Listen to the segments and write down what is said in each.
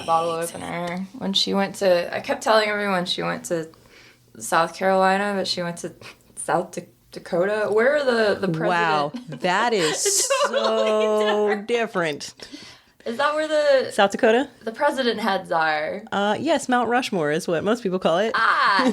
that bottle opener when she went to. I kept telling everyone she went to South Carolina, but she went to South Dakota. Where are the president? Wow, that is so different. Is that where the South Dakota? The president heads are? Yes, Mount Rushmore is what most people call it. Ah.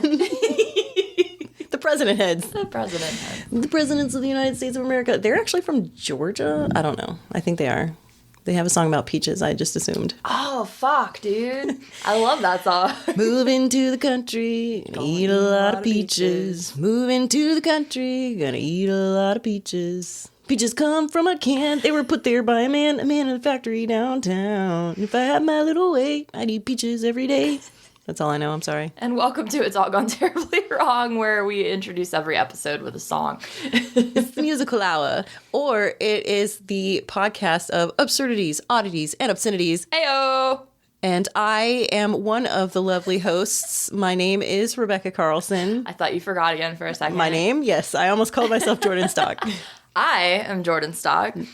The president heads. The president heads. The presidents of the United States of America. They're actually from Georgia? I don't know. I think they are. They have a song about peaches. I just assumed. Oh, fuck, dude. I love that song. Moving to the country, gonna eat a lot of peaches. Moving to the country, gonna eat a lot of peaches. Peaches come from a can. They were put there by a man in a factory downtown. If I had my little way, I'd eat peaches every day. That's all I know. I'm sorry. And welcome to It's All Gone Terribly Wrong, where we introduce every episode with a song. It's the musical hour, or it is the podcast of absurdities, oddities, and obscenities. Heyo! And I am one of the lovely hosts. My name is Rebecca Carlson. I thought you forgot again for a second. My name? Yes. I almost called myself Jordan Stock. I am Jordan Stock. Who?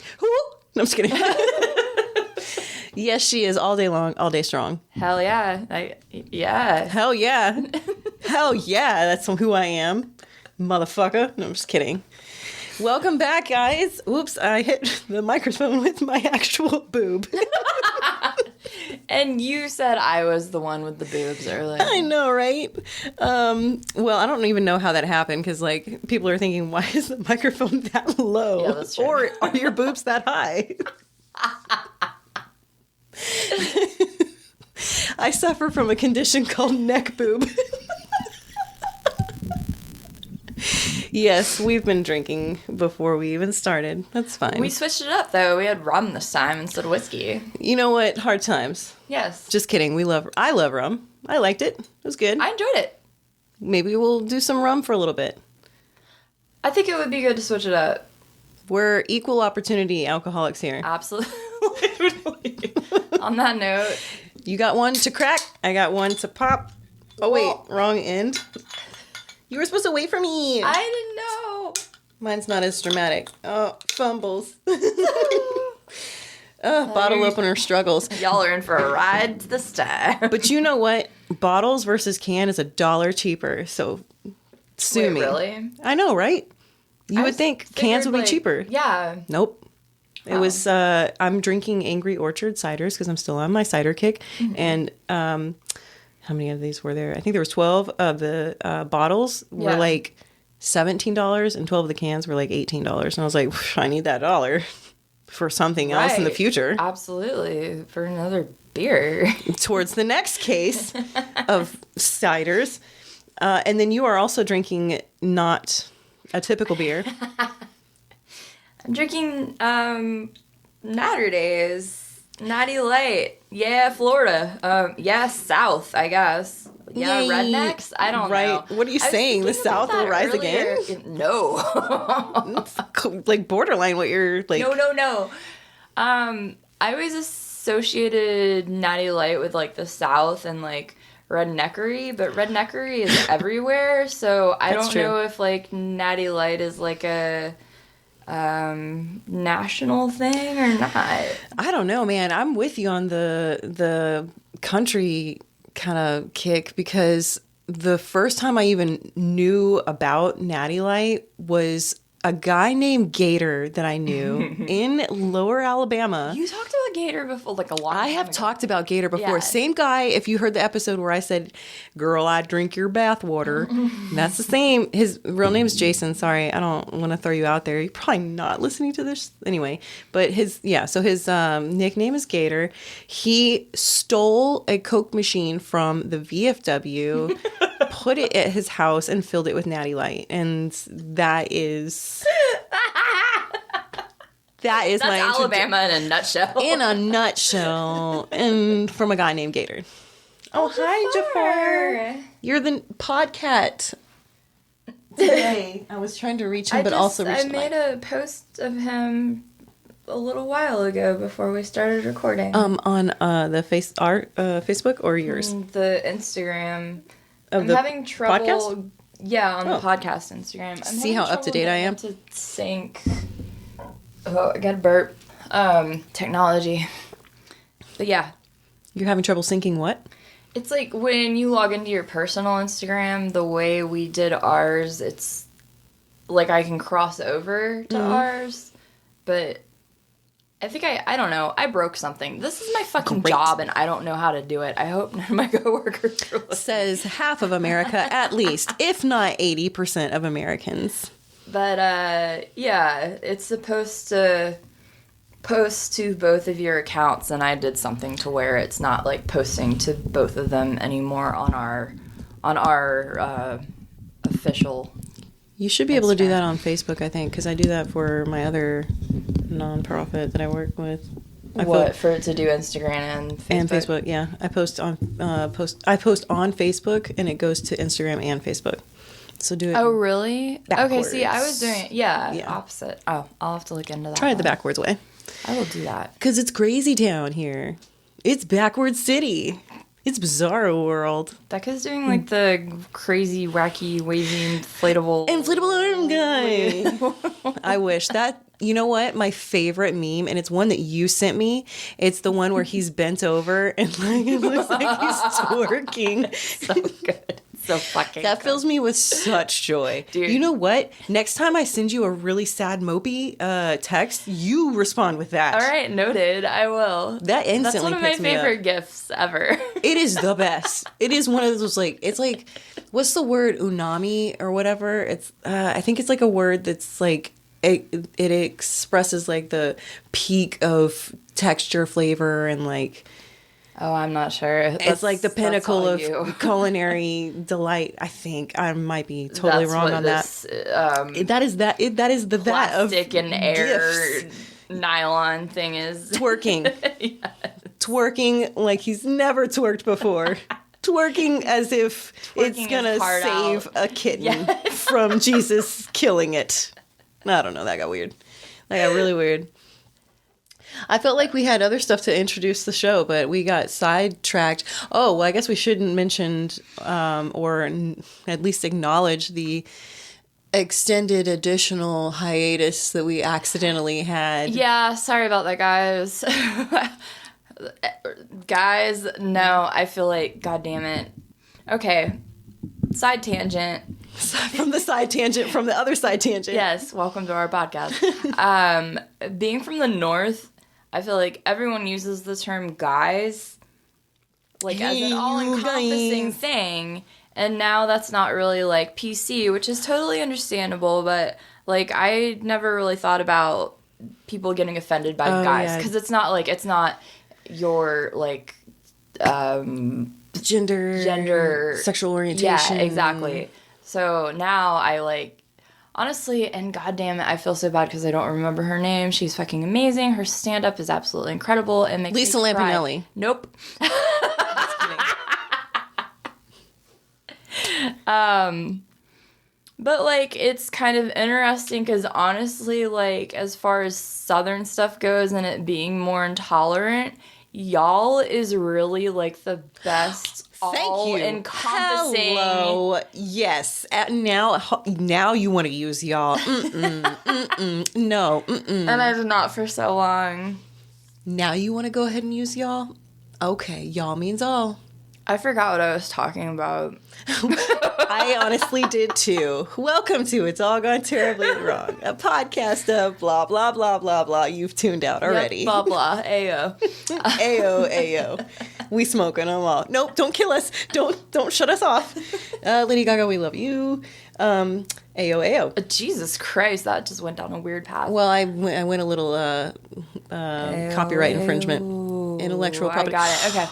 No, I'm just kidding. Yes, she is all day long, all day strong. Hell yeah. Yeah. Hell yeah. Hell yeah. That's who I am. Motherfucker. No, I'm just kidding. Welcome back, guys. Oops, I hit the microphone with my actual boob. And you said I was the one with the boobs earlier. I know, right? Well, I don't even know how that happened because, like, people are thinking, why is the microphone that low? Yeah, that's true. Or are your boobs that high? I suffer from a condition called neck boob. Yes, we've been drinking before we even started. That's fine. We switched it up, though. We had rum this time instead of whiskey. You know what? Hard times. Yes. Just kidding. I love rum. I liked it. It was good. I enjoyed it. Maybe we'll do some rum for a little bit. I think it would be good to switch it up. We're equal opportunity alcoholics here. Absolutely. On that note. You got one to crack. I got one to pop. Oh, wait. Wrong end. You were supposed to wait for me. I didn't know. Mine's not as dramatic. Oh, fumbles. Bottle opener struggles. Y'all are in for a ride this time. But you know what? Bottles versus can is $1 cheaper. So sue me. Really? I know, right? You would think cans would be cheaper. Yeah. Nope. It was, I'm drinking Angry Orchard ciders because I'm still on my cider kick. Mm-hmm. And how many of these were there? I think there was 12 of the bottles were like $17 and 12 of the cans were like $18. And I was like, I need that $1 for something else in the future. Absolutely. For another beer. Towards the next case of ciders. And then you are also drinking not a typical beer. I'm drinking Natter Days. Natty Light. Yeah, Florida. Yeah, South, I guess. Yeah, Yay. Rednecks? I don't know. What are you saying? The South will rise again? No. Like borderline what you're like. No. I always associated Natty Light with like the South and like redneckery, but redneckery is everywhere. So I don't know if like Natty Light is like a national thing or not. I don't know, man. I'm with you on the country kind of kick because the first time I even knew about Natty Light was a guy named Gator that I knew in Lower Alabama. You talked about Gator before, like a long time I have ago. talked about Gator before. Yeah. Same guy, if you heard the episode where I said, girl, I drink your bath water. That's the same. His real name is Jason. Sorry, I don't want to throw you out there. You're probably not listening to this anyway. But his nickname is Gator. He stole a Coke machine from the VFW, put it at his house, and filled it with Natty Light. And that is... That's my Alabama in a nutshell. In a nutshell. And from a guy named Gator. Oh, hi, Jafar. You're the podcat today. I was trying to reach him, but also reach the mic. I made a post of him a little while ago before we started recording. On the Facebook or yours? The Instagram. I'm having trouble. Podcast? Yeah, on the podcast Instagram. See how up to date I am? To sync. Oh, I got a burp. Technology. But yeah, You're having trouble syncing what? It's like when you log into your personal Instagram, the way we did ours, it's like I can cross over to ours, but I think I don't know. I broke something. This is my fucking job, and I don't know how to do it. I hope none of my coworkers are listening. Says half of America, at least, if not 80% of Americans. But, yeah, it's supposed to post to both of your accounts, and I did something to where it's not, like, posting to both of them anymore on our official You should be able to do that on Facebook, I think, because I do that for my other nonprofit that I work with. For it to do Instagram and Facebook? And Facebook, yeah. I post on Facebook, and it goes to Instagram and Facebook. So do it. Oh, really? Backwards. Okay, see, I was doing it, opposite. Oh, I'll have to look into that. Try it the backwards way. I will do that. Because it's crazy town here. It's backwards city. It's bizarro world. Becca's doing, like, the crazy, wacky, waving, inflatable arm guy. I wish that... You know what? My favorite meme, and it's one that you sent me. It's the one where he's bent over and like it looks like he's twerking. So good. So fucking That good. fills me with such joy. Dude. You know what? Next time I send you a really sad mopey text, you respond with that. All right, noted. I will. That instantly That's one of my picks me up. favorite gifts ever. It is the best. It is one of those, like, it's like, what's the word? Unami or whatever? It's, I think it's like a word that's like, it expresses like the peak of texture, flavor, and like... Oh, I'm not sure. It's like the pinnacle of culinary delight, I think. I might be totally wrong on that. That is the vat of plastic and air gifts. nylon thing is. Twerking. Yes. Twerking like he's never twerked before. Twerking as if it's gonna save a kitten from Jesus killing it. I don't know, that got weird. That got really weird. I felt like we had other stuff to introduce the show, but we got sidetracked. Oh, well, I guess we shouldn't mention or at least acknowledge the extended additional hiatus that we accidentally had. Yeah, sorry about that, guys. Guys, no, I feel like, God damn it. Okay, side tangent. From the side tangent, from the other side tangent. Yes, welcome to our podcast. Being from the north, I feel like everyone uses the term guys, like, as an all-encompassing thing, and now that's not really, like, PC, which is totally understandable, but, like, I never really thought about people getting offended by guys, because it's not, like, it's not your, like, gender, sexual orientation. Yeah, exactly. So now I, like, honestly, and goddamn it, I feel so bad because I don't remember her name. She's fucking amazing. Her stand-up is absolutely incredible. It makes Lisa me cry. Lampanelli. Nope. But, like, it's kind of interesting because, honestly, like, as far as Southern stuff goes and it being more intolerant, y'all is really, like, the best all-encompassing. Hello. Yes. Now you want to use y'all. No. And I did not for so long. Now you want to go ahead and use y'all? Okay. Y'all means all. I forgot what I was talking about. I honestly did too. Welcome to It's All Gone Terribly Wrong, a podcast of blah, blah, blah, blah, blah. You've tuned out already. Yep, blah, blah. Ayo. Ayo. We smoking them all. Nope, don't kill us. Don't shut us off. Lady Gaga, we love you. Ayo. Jesus Christ, that just went down a weird path. Well, I went a little copyright infringement. Intellectual property. I got it. Okay.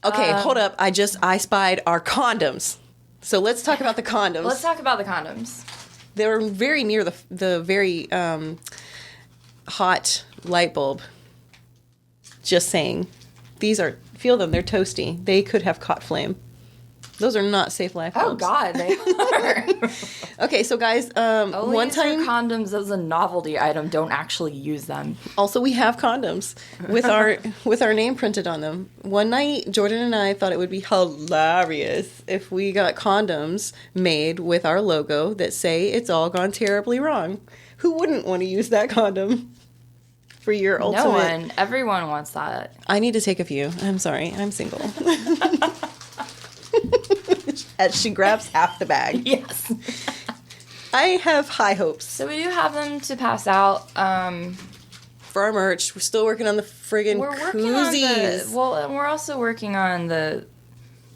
Okay, hold up. I spied our condoms. So let's talk about the condoms. Let's talk about the condoms. They were very near the very hot light bulb. Just saying. Feel them. They're toasty. They could have caught flame. Those are not safe life bulbs. Oh, God, they are. Okay, so guys, Only one use time... your condoms as a novelty item. Don't actually use them. Also, we have condoms with our name printed on them. One night, Jordan and I thought it would be hilarious if we got condoms made with our logo that say "It's all gone terribly wrong." Who wouldn't want to use that condom? for your ultimate. No one. Everyone wants that. I need to take a few. I'm sorry. I'm single. As she grabs half the bag. Yes. I have high hopes. So we do have them to pass out. For our merch. We're still working on the friggin' koozies. And we're also working on the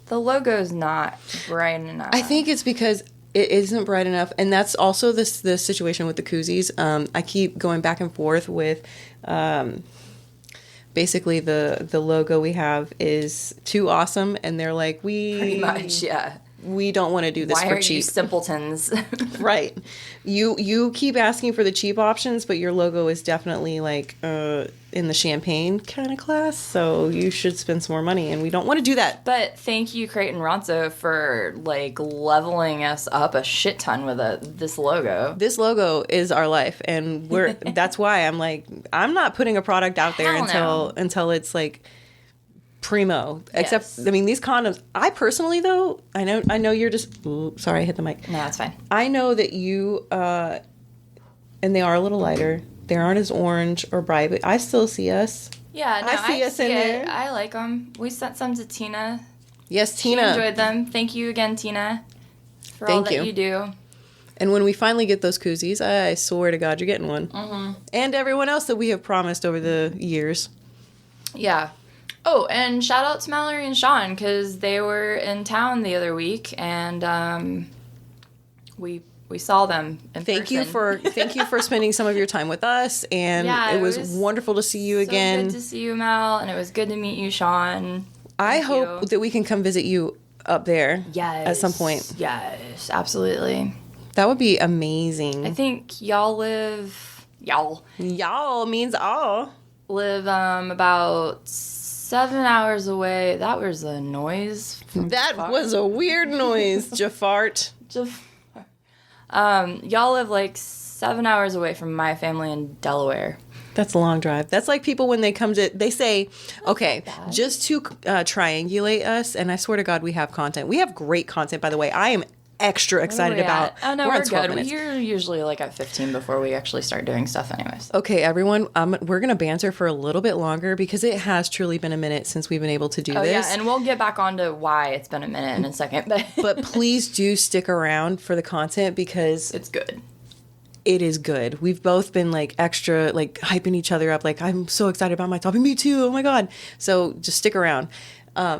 logo's not bright enough. I think it's because it isn't bright enough, and that's also the situation with the koozies. I keep going back and forth with basically the logo we have is too awesome, and they're like, pretty much, yeah. We don't want to do this for cheap. Why are you simpletons? Right. You keep asking for the cheap options, but your logo is definitely like in the champagne kind of class, so you should spend some more money, and we don't want to do that. But thank you, Creighton Ronzo, for like leveling us up a shit ton with this logo. This logo is our life, and that's why I'm like, I'm not putting a product out there until it's like primo. Yes. Except, I mean, these condoms, I personally, though, I know you're just, sorry, I hit the mic. No, it's fine. I know that you, and they are a little lighter. They aren't as orange or bright, but I still see us. Yeah, no, I see us in there. I like them. We sent some to Tina. Yes, Tina. She enjoyed them. Thank you again, Tina, for all that you do. And when we finally get those koozies, I swear to God, you're getting one. Mm-hmm. And everyone else that we have promised over the years. Yeah. Oh, and shout out to Mallory and Sean, because they were in town the other week, and we saw them in person. Thank you for spending some of your time with us, and it was wonderful to see you again. Good to see you, Mal, and it was good to meet you, Sean. I hope that we can come visit you up there at some point. Yes, absolutely. That would be amazing. I think y'all means all. Live about 7 hours away. That was a noise. That was a weird noise, Jafart. Y'all live like 7 hours away from my family in Delaware. That's a long drive. That's like people when they come to, they say, okay, just to triangulate us, and I swear to God, we have content. We have great content, by the way. I am extra excited about. Oh, no, we're good. We're usually like at 15 before we actually start doing stuff anyways. Okay, everyone, we're going to banter for a little bit longer because it has truly been a minute since we've been able to do this. Yeah, and we'll get back onto why it's been a minute in a second. But please do stick around for the content because it's good. It is good. We've both been like extra, like hyping each other up. Like, I'm so excited about my topic. Me too. Oh my God. So just stick around.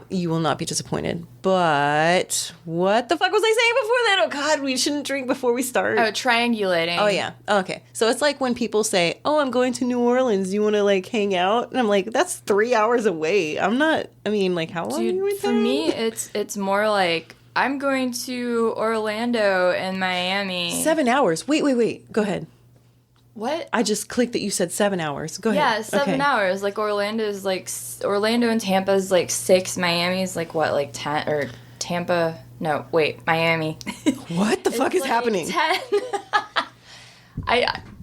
You will not be disappointed. But what the fuck was I saying before that? Oh God, we shouldn't drink before we start. Oh, triangulating. Oh yeah. Okay. So it's like when people say, "Oh, I'm going to New Orleans. You want to like hang out?" And I'm like, "That's 3 hours away. I'm not. I mean, like, how long are you with for me, it's more like I'm going to Orlando and Miami. 7 hours. Wait. Go ahead. What? I just clicked that you said 7 hours. Go ahead. Yeah, 7 hours. Like Orlando and Tampa is like 6. Miami is like what, like 10 or Tampa? No, wait, Miami. What the fuck is like happening? 10.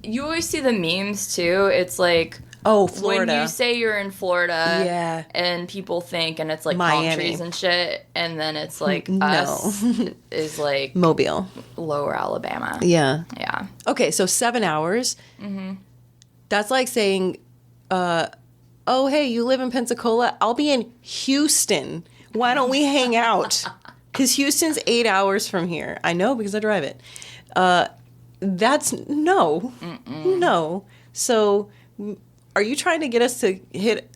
You always see the memes too. It's like, oh, Florida. When you say you're in Florida, yeah, and people think, and it's like Miami. Palm trees and shit, and then it's like us is like Mobile, Lower Alabama. Yeah. Okay, so 7 hours. Mm-hmm. That's like saying, "Oh, hey, you live in Pensacola? I'll be in Houston. Why don't we hang out?" Because Houston's 8 hours from here. I know because I drive it. That's no. So. Are you trying to get us to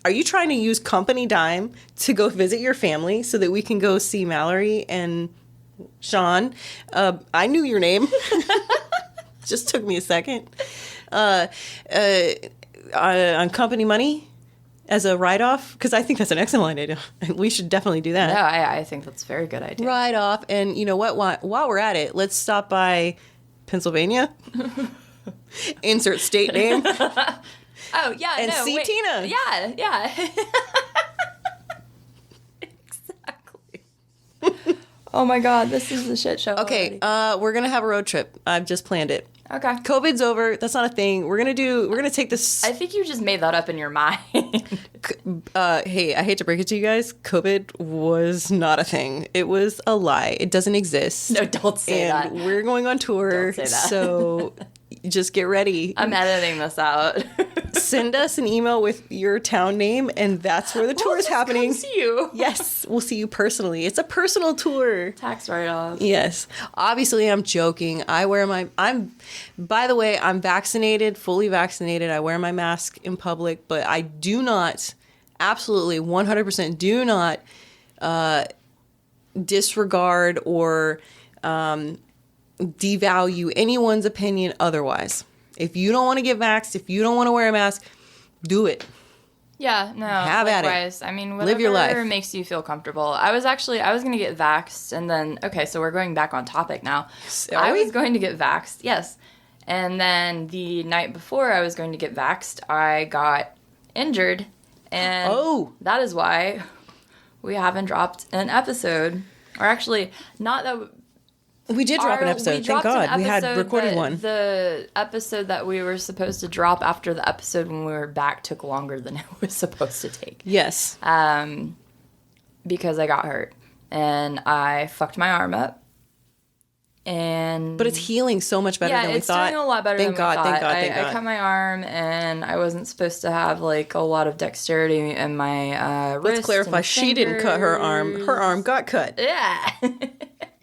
are you trying to use company dime to go visit your family so that we can go see Mallory and Sean? I knew your name. Just took me a second. On company money as a write-off? Because I think that's an excellent idea. We should definitely do that. No, I think that's a very good idea. Write-off. And you know what? While we're at it, let's stop by Pennsylvania. Insert state name. Oh, yeah, and see Tina. Yeah. Exactly. Oh, my God. This is the shit show. Okay, we're going to have a road trip. I've just planned it. Okay. COVID's over. That's not a thing. We're going to take this. I think you just made that up in your mind. Hey, I hate to break it to you guys. COVID was not a thing. It was a lie. It doesn't exist. No, don't say that. And we're going on tour. Don't say that. So just get ready. I'm editing this out. send us an email with your town name, and that's where the tour is happening. Come see you. Yes, we'll see you personally. It's a personal tour. Tax write-off. Yes. Obviously, I'm joking. By the way, I'm vaccinated, fully vaccinated. I wear my mask in public, but I do not, absolutely 100% do not disregard or devalue anyone's opinion otherwise. If you don't want to get vaxxed, if you don't want to wear a mask, do it. Yeah, no. Have likewise. at it. I mean, whatever Live your life. makes you feel comfortable. I was going to get vaxxed, and then, okay, so we're going back on topic now. I was going to get vaxxed, yes. And then the night before I was going to get vaxxed, I got injured, and that is why we haven't dropped an episode. Or actually, not that... We did drop an episode. Thank God. We had recorded one. The episode that we were supposed to drop after the episode when we were back took longer than it was supposed to take. Yes. Because I got hurt. And I fucked my arm up. But it's healing so much better than we thought. Yeah, it's doing a lot better than we thought. Thank God. I cut my arm, and I wasn't supposed to have, like, a lot of dexterity in my wrist. Let's clarify. She didn't cut her arm. Her arm got cut. Yeah.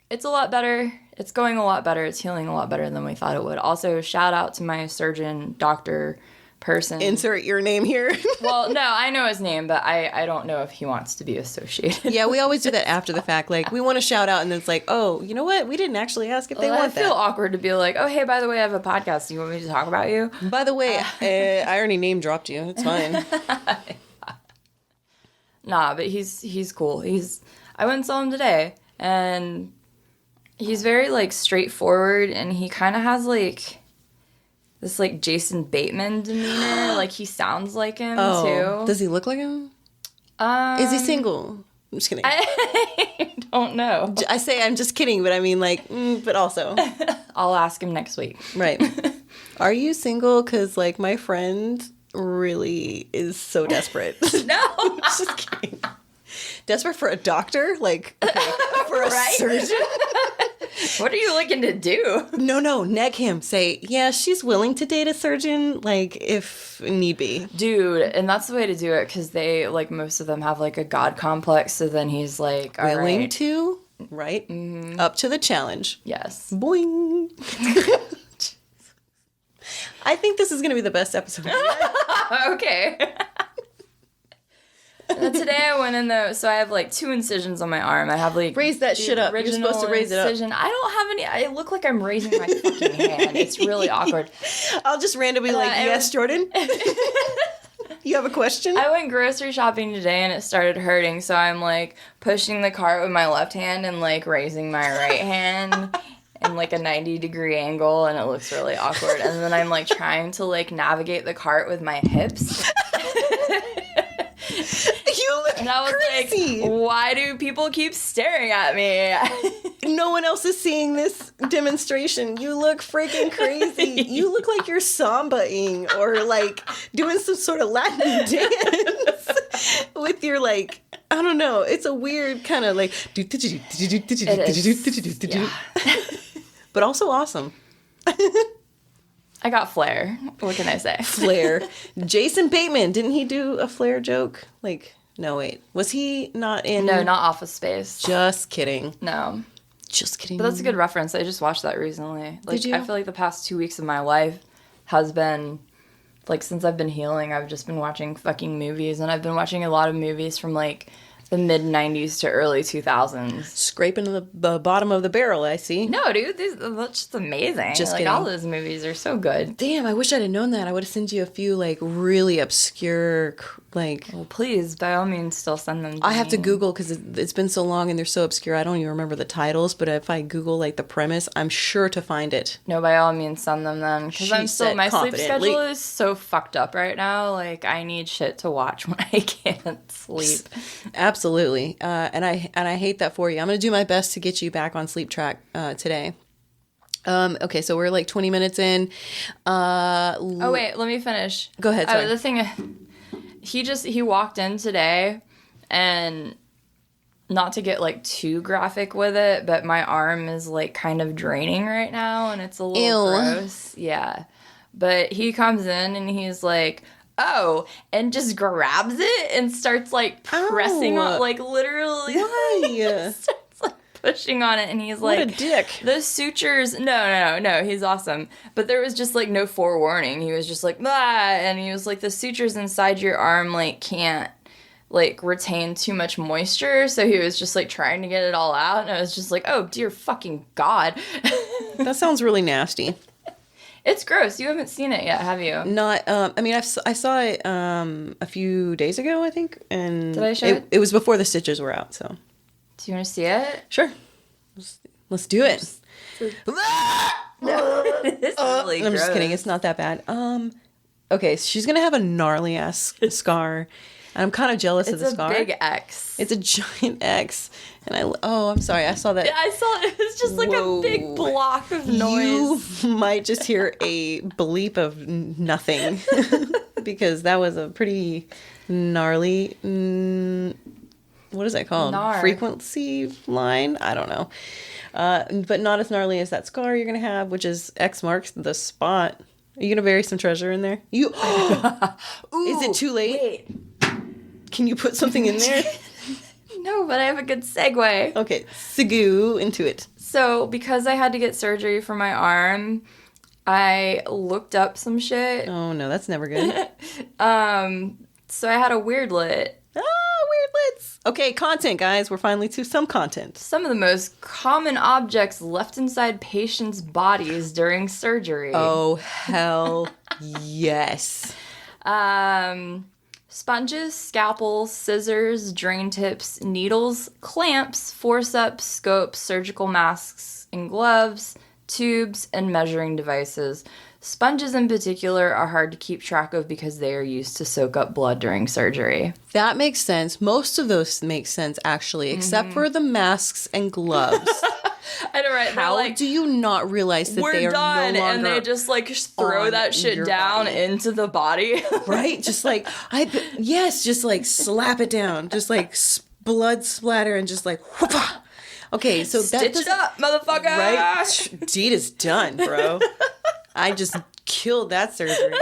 It's a lot better. It's going a lot better. It's healing a lot better than we thought it would. Also, shout out to my surgeon, doctor, person. Insert your name here. Well, no, I know his name, but I don't know if he wants to be associated. Yeah, we always do that after the fact. Like, we want to shout out, and then it's like, oh, you know what? We didn't actually ask if they want that. I feel awkward to be like, oh, hey, by the way, I have a podcast. Do you want me to talk about you? By the way, I already name dropped you. It's fine. Nah, but he's cool. I went and saw him today, and... he's very, like, straightforward, and he kind of has, like, this, like, Jason Bateman demeanor. Like, he sounds like him, too. Does he look like him? Is he single? I'm just kidding. I don't know. I'm just kidding, but I mean, like, but also. I'll ask him next week. Right. Are you single? Because, like, my friend really is so desperate. No. Just kidding. Desperate for a doctor? Like, okay, for a surgeon? What are you looking to do? No, neg him. Say, yeah, she's willing to date a surgeon, like, if need be. Dude, and that's the way to do it, because they, like, most of them have, like, a god complex, so then he's, like, all willing right. to, right? Mm-hmm. Up to the challenge. Yes. Boing. I think this is going to be the best episode. Okay. Today I went in though, so I have like 2 incisions on my arm. I have like raise that shit up. You're supposed to raise incision. it up. I don't have any. I look like I'm raising my fucking hand. It's really awkward. I'll just randomly yes, Jordan. You have a question? I went grocery shopping today and it started hurting, so I'm like pushing the cart with my left hand and like raising my right hand in like a 90-degree angle, and it looks really awkward. And then I'm like trying to like navigate the cart with my hips. You look and I was crazy. Like, why do people keep staring at me? No one else is seeing this demonstration. You look freaking crazy. You look like you're sambaing or like doing some sort of Latin dance with your like, I don't know. It's a weird kind of like, but also awesome. I got flair. What can I say? Flair. Jason Bateman, didn't he do a flair joke? Like, no, wait. Was he not in... No, not Office Space. Just kidding. No. Just kidding. But that's a good reference. I just watched that recently. Like, Did you? I feel like the past 2 weeks of my life has been... Like, since I've been healing, I've just been watching fucking movies. And I've been watching a lot of movies from, like... the mid-90s to early 2000s. Scraping the bottom of the barrel, I see. No, dude, that's just amazing. Just like, kidding. all those movies are so good. Damn, I wish I'd have known that. I would have sent you a few, like, really obscure, like... Well, please, by all means, still send them to I have me. to Google, because it's been so long and they're so obscure, I don't even remember the titles, but if I Google, like, the premise, I'm sure to find it. No, by all means, send them then. Because I'm still... My sleep confidently. schedule is so fucked up right now. Like, I need shit to watch when I can't sleep. Absolutely. And I hate that for you. I'm going to do my best to get you back on sleep track today. Okay, so we're like 20 minutes in. Oh, wait, let me finish. Go ahead, sorry. The thing, he walked in today, and not to get like too graphic with it, but my arm is like kind of draining right now, and it's a little gross. Yeah. But he comes in and he's like, oh, and just grabs it and starts like pressing on, like literally. Why? Starts like pushing on it, and he's What like, a dick. the sutures. No, he's awesome. But there was just like no forewarning. He was just like, ah, and he was like, the sutures inside your arm like can't like retain too much moisture, so he was just like trying to get it all out, and I was just like, oh dear fucking god. That sounds really nasty. It's gross. You haven't seen it yet, have you? Not, I mean, I saw it a few days ago, I think, and Did I show it? It was before the stitches were out, so. Do you want to see it? Sure. Let's do it. No, it's really I'm just gross. kidding. It's not that bad. Okay, so she's gonna have a gnarly ass scar, and I'm kind of jealous of the scar. It's a big X. It's a giant X, and I'm sorry, I saw that. I saw it. It was just like a big block of noise. You might just hear a bleep of nothing, because that was a pretty gnarly. What is that called? Frequency line? I don't know. But not as gnarly as that scar you're gonna have, which is X marks the spot. Are you gonna bury some treasure in there? You? Ooh, is it too late? Wait. Can you put something in there? No, but I have a good segue. Okay, Sigoo into it. So, because I had to get surgery for my arm, I looked up some shit. Oh no, that's never good. So I had a weird lit. Weirdlets. Okay, content, guys. We're finally to some content. Some of the most common objects left inside patients' bodies during surgery. Oh, hell yes. Sponges, scalpels, scissors, drain tips, needles, clamps, forceps, scopes, surgical masks and gloves, tubes, and measuring devices. Sponges in particular are hard to keep track of because they are used to soak up blood during surgery. That makes sense. Most of those make sense, actually, except for the masks and gloves. I know, right? How like, do you not realize that they are done, no longer and they just like throw that shit down into the body? Right? Just like, just like slap it down. Just like blood splatter and just like, whoopah. Okay, so Stitch it up, motherfucker! Right? Deed is done, bro. I just killed that surgery.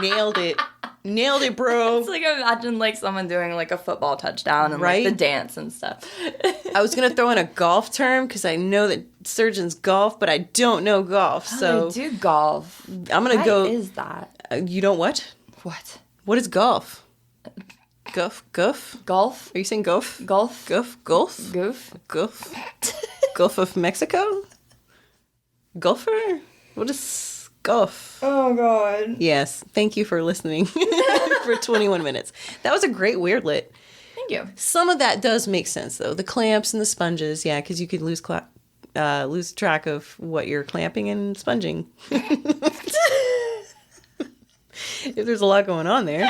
Nailed it. Nailed it, bro. It's like, imagine like someone doing like a football touchdown and like the dance and stuff. I was going to throw in a golf term because I know that surgeons golf, but I don't know golf. So I do golf. I'm going to go. What is that? You don't what? What? What is golf? Goof? Golf? Are you saying golf? Golf? Goof? Golf? Goof? Goof? Gulf of Mexico? Golfer? What is golf? Oh, God. Yes. Thank you for listening for 21 minutes. That was a great weirdlet. Thank you. Some of that does make sense, though. The clamps and the sponges, yeah, because you could lose track of what you're clamping and sponging. If there's a lot going on there.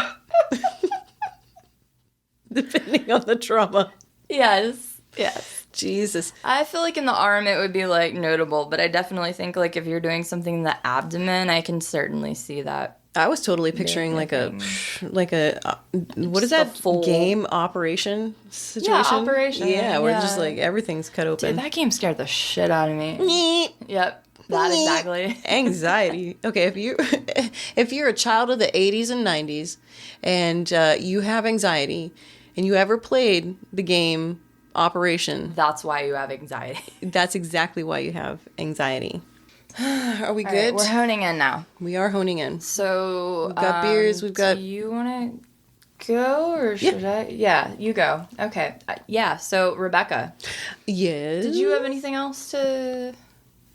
Depending on the trauma. Yes. Jesus. I feel like in the arm it would be like notable, but I definitely think like if you're doing something in the abdomen, I can certainly see that. I was totally picturing like a what is that full game operation situation? Yeah, operation. Yeah, where just like everything's cut open. Dude, that game scared the shit out of me. Yep. That exactly. Anxiety. Okay, if you're a child of the 80s and 90s and you have anxiety and you ever played the game Operation, that's why you have anxiety. That's exactly why you have anxiety. Are we All good? right, we're honing in now. We are honing in. So we've got beers. We've got. Do you want to go or should I? Yeah, you go. Okay. Yeah. So Rebecca. Yes. Did you have anything else to?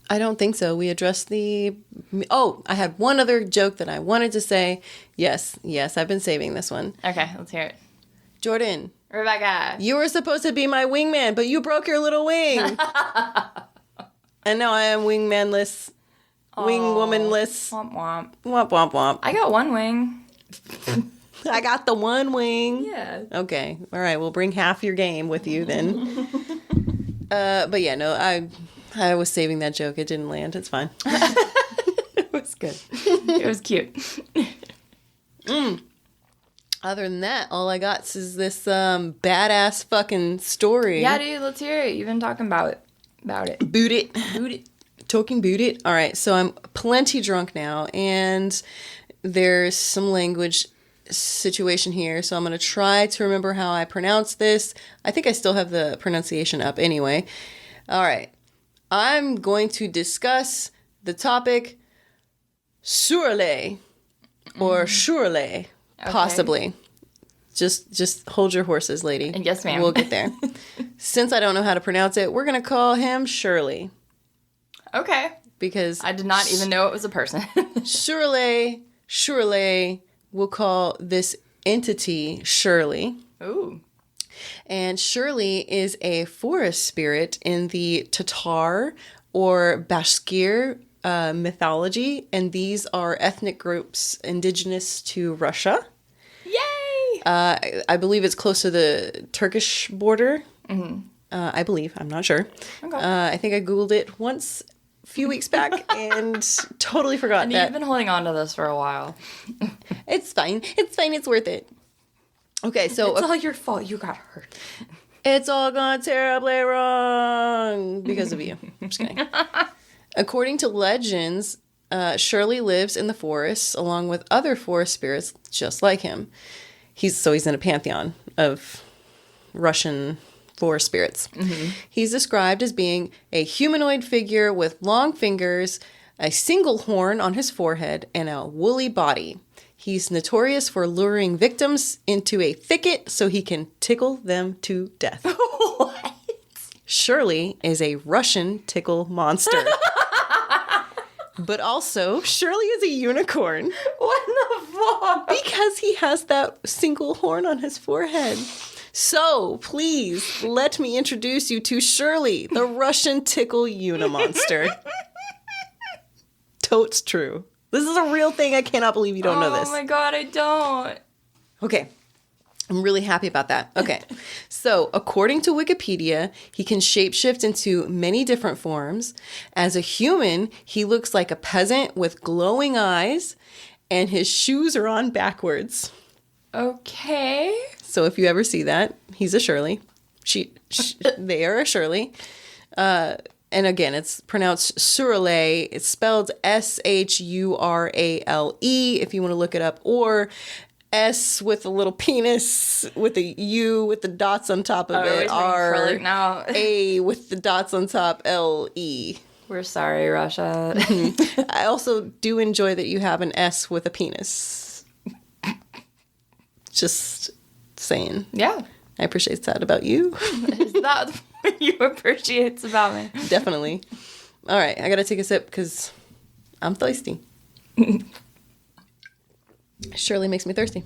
I don't think so. We addressed the... Oh, I had one other joke that I wanted to say. Yes, I've been saving this one. Okay, let's hear it. Jordan. Rebecca. You were supposed to be my wingman, but you broke your little wing. And now I am wingmanless. Wing womanless. Womp womp. Womp womp womp. I got one wing. I got the one wing. Yeah. Okay. All right. We'll bring half your game with you then. But yeah, no, I was saving that joke. It didn't land. It's fine. It was good. It was cute. Other than that, all I got is this badass fucking story. Yeah, dude, let's hear it. You've been talking about it. Boot it. Boot it. Talking boot it. All right, so I'm plenty drunk now, and there's some language situation here, so I'm going to try to remember how I pronounce this. I think I still have the pronunciation up anyway. All right. I'm going to discuss the topic Şüräle or Şüräle, possibly. Just hold your horses, lady. Yes, ma'am. We'll get there. Since I don't know how to pronounce it, we're going to call him Shirley. Okay. Because I did not even know it was a person. Şüräle, we'll call this entity Shirley. Ooh. And Shirley is a forest spirit in the Tatar or Bashkir mythology, and these are ethnic groups indigenous to Russia. Yay! I believe it's close to the Turkish border. Mm-hmm. I believe. I'm not sure. Okay. I think I Googled it once a few weeks back and totally forgot and that. You've been holding on to this for a while. It's fine. It's fine. It's worth it. Okay, so... It's all your fault. You got hurt. It's all gone terribly wrong because of you. I'm just kidding. According to legends, Shirley lives in the forests along with other forest spirits just like him. He's in a pantheon of Russian forest spirits. Mm-hmm. He's described as being a humanoid figure with long fingers, a single horn on his forehead, and a woolly body. He's notorious for luring victims into a thicket so he can tickle them to death. What? Shirley is a Russian tickle monster. But also, Shirley is a unicorn. What the fuck? Because he has that single horn on his forehead. So, please, let me introduce you to Shirley, the Russian tickle unimonster. Totes true. This is a real thing. I cannot believe you don't know this. Oh my god, I don't. Okay. I'm really happy about that. Okay. So, according to Wikipedia, he can shapeshift into many different forms. As a human, he looks like a peasant with glowing eyes, and his shoes are on backwards. Okay. So, if you ever see that, he's a Shirley. They are a Shirley. And again, it's pronounced Şüräle. It's spelled Shurale if you want to look it up, or S with a little penis with a U with the dots on top of it, or now. A with the dots on top, LE. We're sorry, Russia. I also do enjoy that you have an S with a penis. Just saying. Yeah. I appreciate that about you. Is that what you appreciate about me? Definitely. All right, I gotta take a sip because I'm thirsty. Shirley makes me thirsty.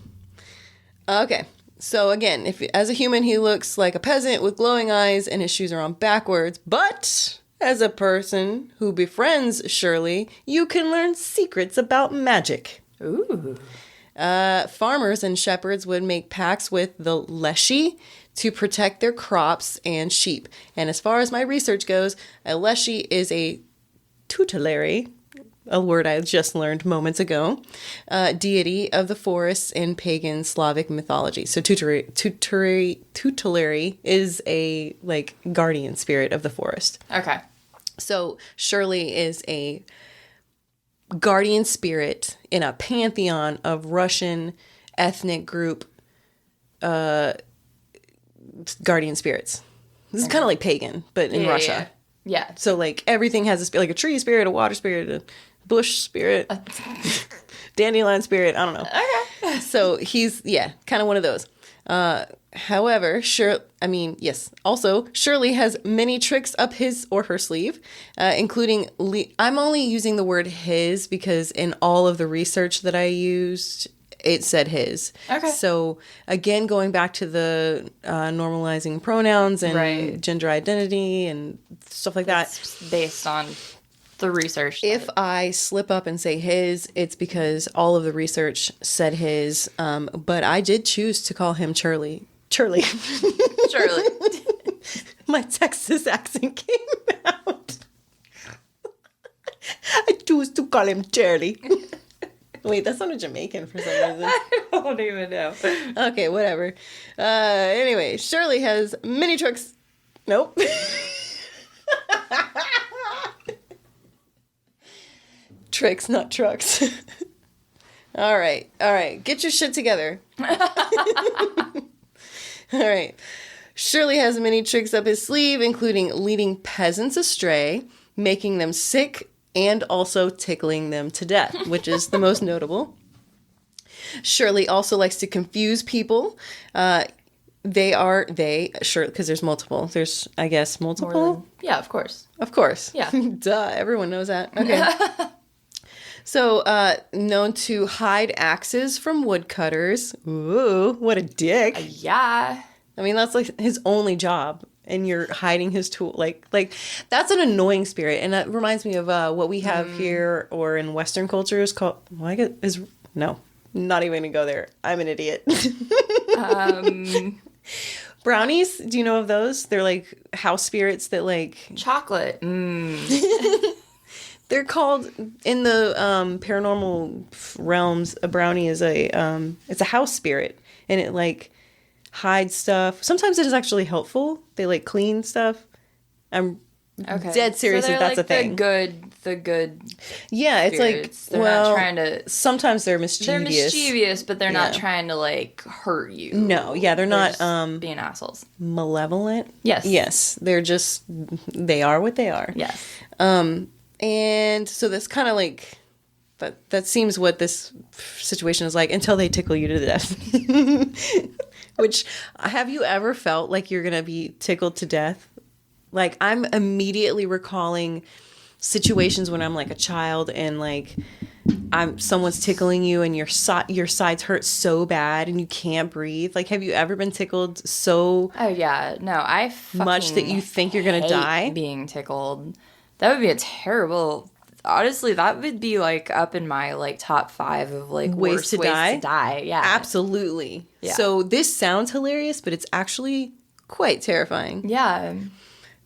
Okay, so again, if as a human he looks like a peasant with glowing eyes and his shoes are on backwards, but as a person who befriends Shirley, you can learn secrets about magic. Ooh. Farmers and shepherds would make pacts with the leshy to protect their crops and sheep. And as far as my research goes, a leshy is a tutelary, a word I just learned moments ago, deity of the forests in pagan Slavic mythology. So tutelary is a guardian spirit of the forest. Okay. So Shirley is a guardian spirit in a pantheon of Russian ethnic group guardian spirits. This is kind of like pagan, but in Russia. Yeah. So everything has a a tree spirit, a water spirit, a bush spirit, dandelion spirit. I don't know. Okay. So he's kind of one of those. However, also, Shirley has many tricks up his or her sleeve, including, I'm only using the word his because in all of the research that I used, it said his. Okay. So, again, going back to the normalizing pronouns and gender identity and stuff like that. It's based on the research. If I slip up and say his, it's because all of the research said his, but I did choose to call him Shirley. Shirley. My Texas accent came out. I choose to call him Shirley. Wait, that sounded Jamaican for some reason. I don't even know. Okay, whatever. Anyway, Shirley has many tricks. Nope. Tricks, not trucks. All right. Get your shit together. All right. Shirley has many tricks up his sleeve, including leading peasants astray, making them sick, and also tickling them to death, which is the most notable. Shirley also likes to confuse people. Sure, because there's multiple. There's, I guess, multiple? Yeah, of course. Of course. Yeah. Duh, everyone knows that. Okay. So, known to hide axes from woodcutters. Ooh, what a dick. Yeah. I mean, that's like his only job, and you're hiding his tool. Like that's an annoying spirit, and that reminds me of what we have here or in Western cultures called. No, not even gonna go there. I'm an idiot. Brownies. Do you know of those? They're like house spirits that like chocolate. They're called in the paranormal realms. A brownie is it's a house spirit, and it like hide stuff. Sometimes it is actually helpful. They like clean stuff. I'm dead serious if that's like a thing. The good. Yeah, it's spirits. Like they're not trying to. Sometimes they're mischievous. They're mischievous, but they're not trying to like hurt you. No, yeah, they're not being assholes. Malevolent. Yes. They're just they are what they are. Yes. And so that's kind of like. That seems what this situation is like until they tickle you to death. Which, have you ever felt like you're going to be tickled to death? Like, I'm immediately recalling situations when I'm like a child and like someone's tickling you and your sides hurt so bad and you can't breathe. Like, have you ever been tickled so Oh, yeah. No, I much that you think you're going to die? Being tickled. That would be a terrible... Honestly, that would be like up in my like top 5 of like worst ways to die. Yeah, absolutely. Yeah. So this sounds hilarious, but it's actually quite terrifying. Yeah.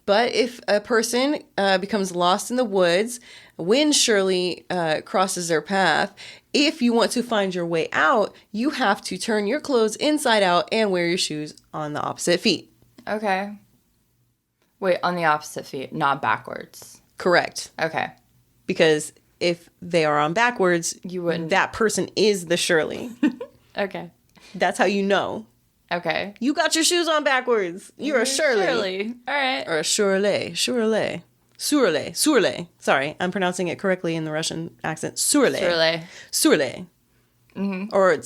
But if a person becomes lost in the woods when Shirley crosses their path, if you want to find your way out, you have to turn your clothes inside out and wear your shoes on the opposite feet. Okay. Wait, on the opposite feet, not backwards. Correct. Okay. Because if they are on backwards, you wouldn't. That person is the Shirley. Okay. That's how you know. Okay. You got your shoes on backwards. You're a Shirley. Shirley. All right. Or a Şüräle. Şüräle. Sorry, I'm pronouncing it correctly in the Russian accent. Şüräle. Mm-hmm. Or it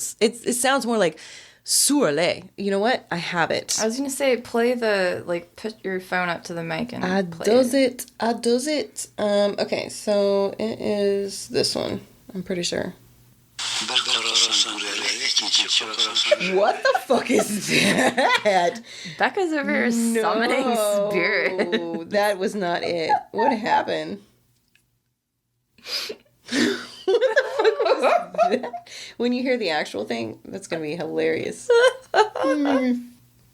sounds more like Şüräle. You know what? I have it. I was going to say, put your phone up to the mic and play it. I does it. Okay, so it is this one. I'm pretty sure. What the fuck is that? Becca's over here summoning spirit. That was not it. What happened? What the fuck was that? When you hear the actual thing, that's going to be hilarious.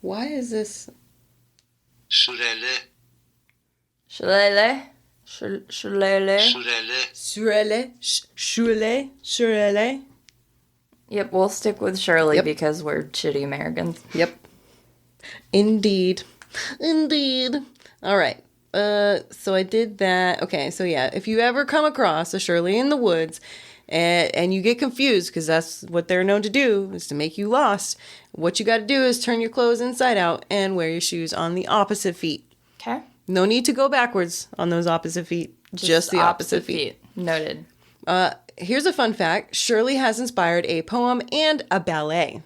Why is this? Şüräle. Şüräle. Şüräle. Yep, we'll stick with Shirley because we're shitty Americans. Yep. Indeed. All right. So I did that. Okay, so yeah, if you ever come across a Shirley in the woods and you get confused, because that's what they're known to do, is to make you lost, what you got to do is turn your clothes inside out and wear your shoes on the opposite feet. Okay. No need to go backwards on those opposite feet. Just the opposite feet. Noted. Here's a fun fact. Shirley has inspired a poem and a ballet.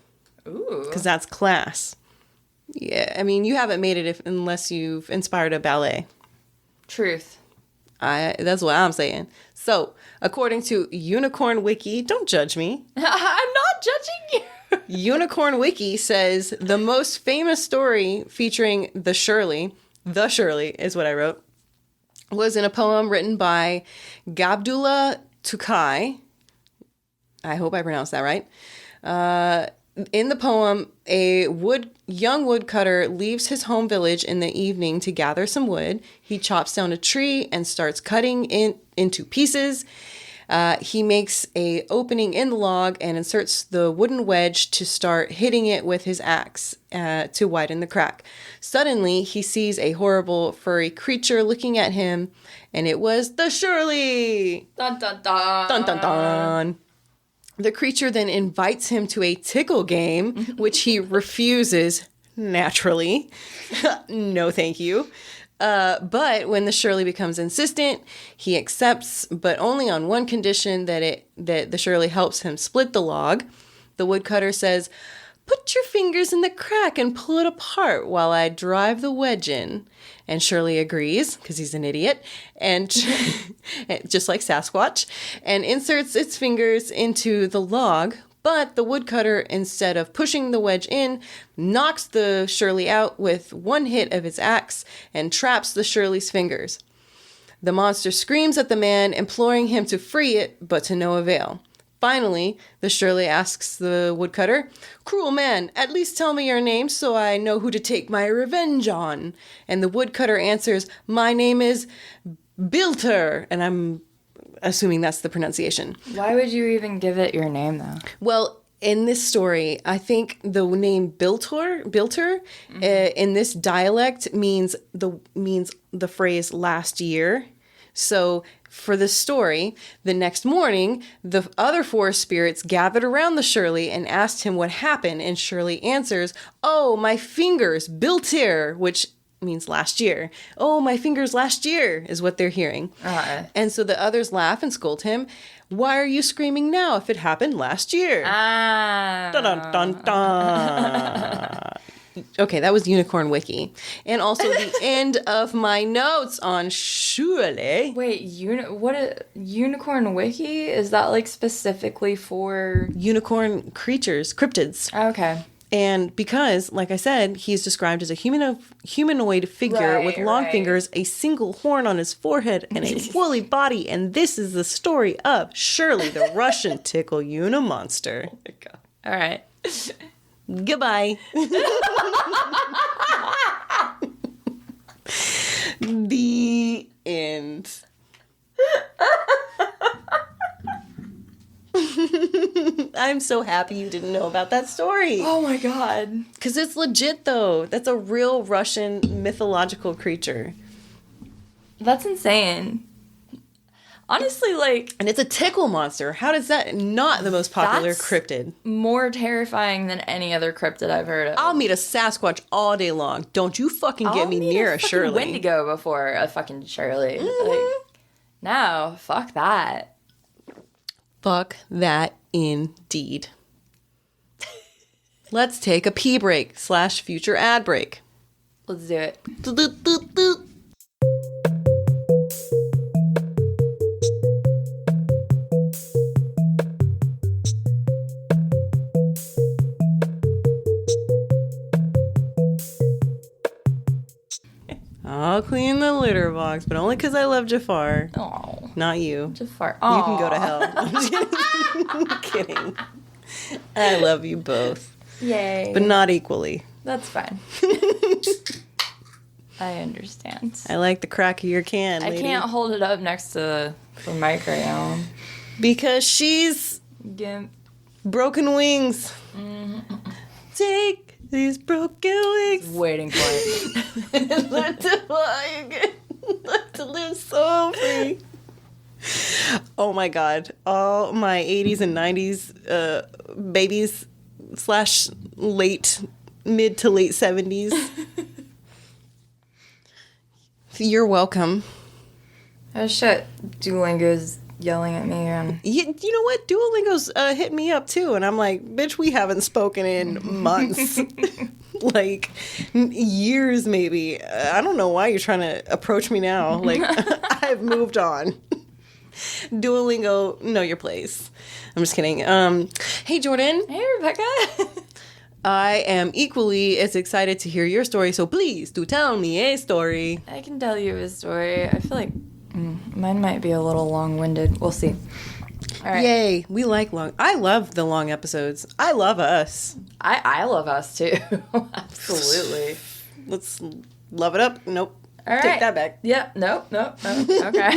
Ooh. Because that's class. Yeah, I mean, you haven't made it unless you've inspired a ballet. Truth. That's what I'm saying. So, according to Unicorn Wiki, don't judge me. I'm not judging you. Unicorn Wiki says the most famous story featuring the Shirley is what I wrote, was in a poem written by Gabdullah Tukay. I hope I pronounced that right. In the poem, a young woodcutter leaves his home village in the evening to gather some wood. He chops down a tree and starts cutting it into pieces. He makes a opening in the log and inserts the wooden wedge to start hitting it with his axe to widen the crack. Suddenly, he sees a horrible furry creature looking at him, and it was the Shirley! Dun dun dun. Dun dun dun. The creature then invites him to a tickle game, which he refuses, naturally. No, thank you. But when the Shirley becomes insistent, he accepts, but only on one condition, that the Shirley helps him split the log. The woodcutter says, "Put your fingers in the crack and pull it apart while I drive the wedge in." And Shirley agrees, because he's an idiot, and just like Sasquatch, and inserts its fingers into the log. But the woodcutter, instead of pushing the wedge in, knocks the Shirley out with one hit of his axe and traps the Shirley's fingers. The monster screams at the man, imploring him to free it, but to no avail. Finally, the Shirley asks the woodcutter, "Cruel man, at least tell me your name so I know who to take my revenge on." And the woodcutter answers, "My name is Bilter," and I'm assuming that's the pronunciation. Why would you even give it your name, though? Well, in this story, I think the name Bilter, in this dialect means the phrase "last year." So for the story, the next morning, the other forest spirits gathered around the Shirley and asked him what happened, and Shirley answers, "Oh, my fingers, Bilter," which means last year. "Oh, my fingers last year," is what they're hearing. And so the others laugh and scold him. "Why are you screaming now if it happened last year?" Dun dun dun dun. Okay, that was Unicorn Wiki. And also the end of my notes on Şüräle. Wait, Unicorn Wiki? Is that like specifically for Unicorn creatures, cryptids. Okay. And because, like I said, he's described as a humanoid figure with long fingers, a single horn on his forehead, and a woolly body. And this is the story of Shirley, the Russian tickle unimonster. Oh my God. All right. Goodbye. The end. I'm so happy you didn't know about that story. Oh my God. Because it's legit, though. That's a real Russian mythological creature. That's insane. Honestly, like... And it's a tickle monster. How does that not the most popular cryptid? More terrifying than any other cryptid I've heard of. I'll meet a Sasquatch all day long. Don't you fucking get me near a Shirley. I'll meet a Wendigo before a fucking Shirley. Mm-hmm. Like, no, fuck that. Fuck that indeed. Let's take a pee break / future ad break. Let's do it. I'll clean the litter box, but only because I love Jafar. Oh, not you. Jafar. Aww. You can go to hell. I'm kidding. I love you both. Yay. But not equally. That's fine. I understand. I like the crack of your can, lady. I can't hold it up next to the mic right now. Because she's... broken wings. Mm-hmm. Take these broken wings. Waiting for it. Learn to fly again. Learn to live so free. Oh my God. All my 80s and 90s babies / mid to late 70s. You're welcome. Oh shit. Duolingo's yelling at me. You know what? Duolingo's hit me up too. And I'm like, bitch, we haven't spoken in months. Like, years maybe. I don't know why you're trying to approach me now. Like, I've moved on. Duolingo, know your place. I'm just kidding. Hey, Jordan. Hey, Rebecca. I am equally as excited to hear your story, so please do tell me a story. I can tell you a story. I feel like mine might be a little long-winded. We'll see. All right. Yay, we like long. I love the long episodes. I love us. I love us too. Absolutely. Let's love it up. Nope. All right. Take that back. Yep. Nope. Okay.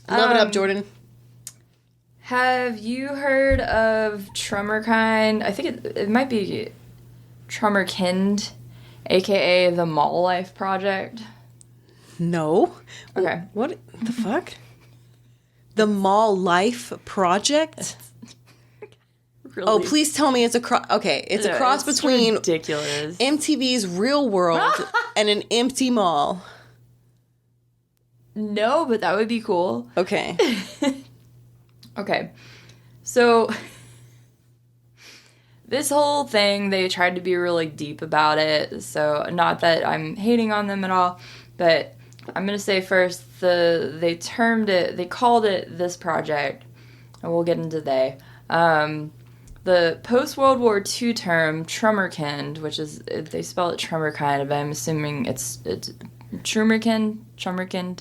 Love it up, Jordan. Have you heard of Trummerkind? I think it might be Trummerkind, aka the Mall Life Project. No. Okay. What the fuck? The Mall Life Project? Really? Oh, please tell me it's a cross. Okay, it's a cross between ridiculous. MTV's Real World and an empty mall. No, but that would be cool. Okay. Okay. So this whole thing, they tried to be really deep about it. So not that I'm hating on them at all, but I'm going to say first, they called it this project, and we'll get into they. The post-World War II term, Trümmerkind, which is, they spell it Trümmerkind, but I'm assuming it's Trümmerkind,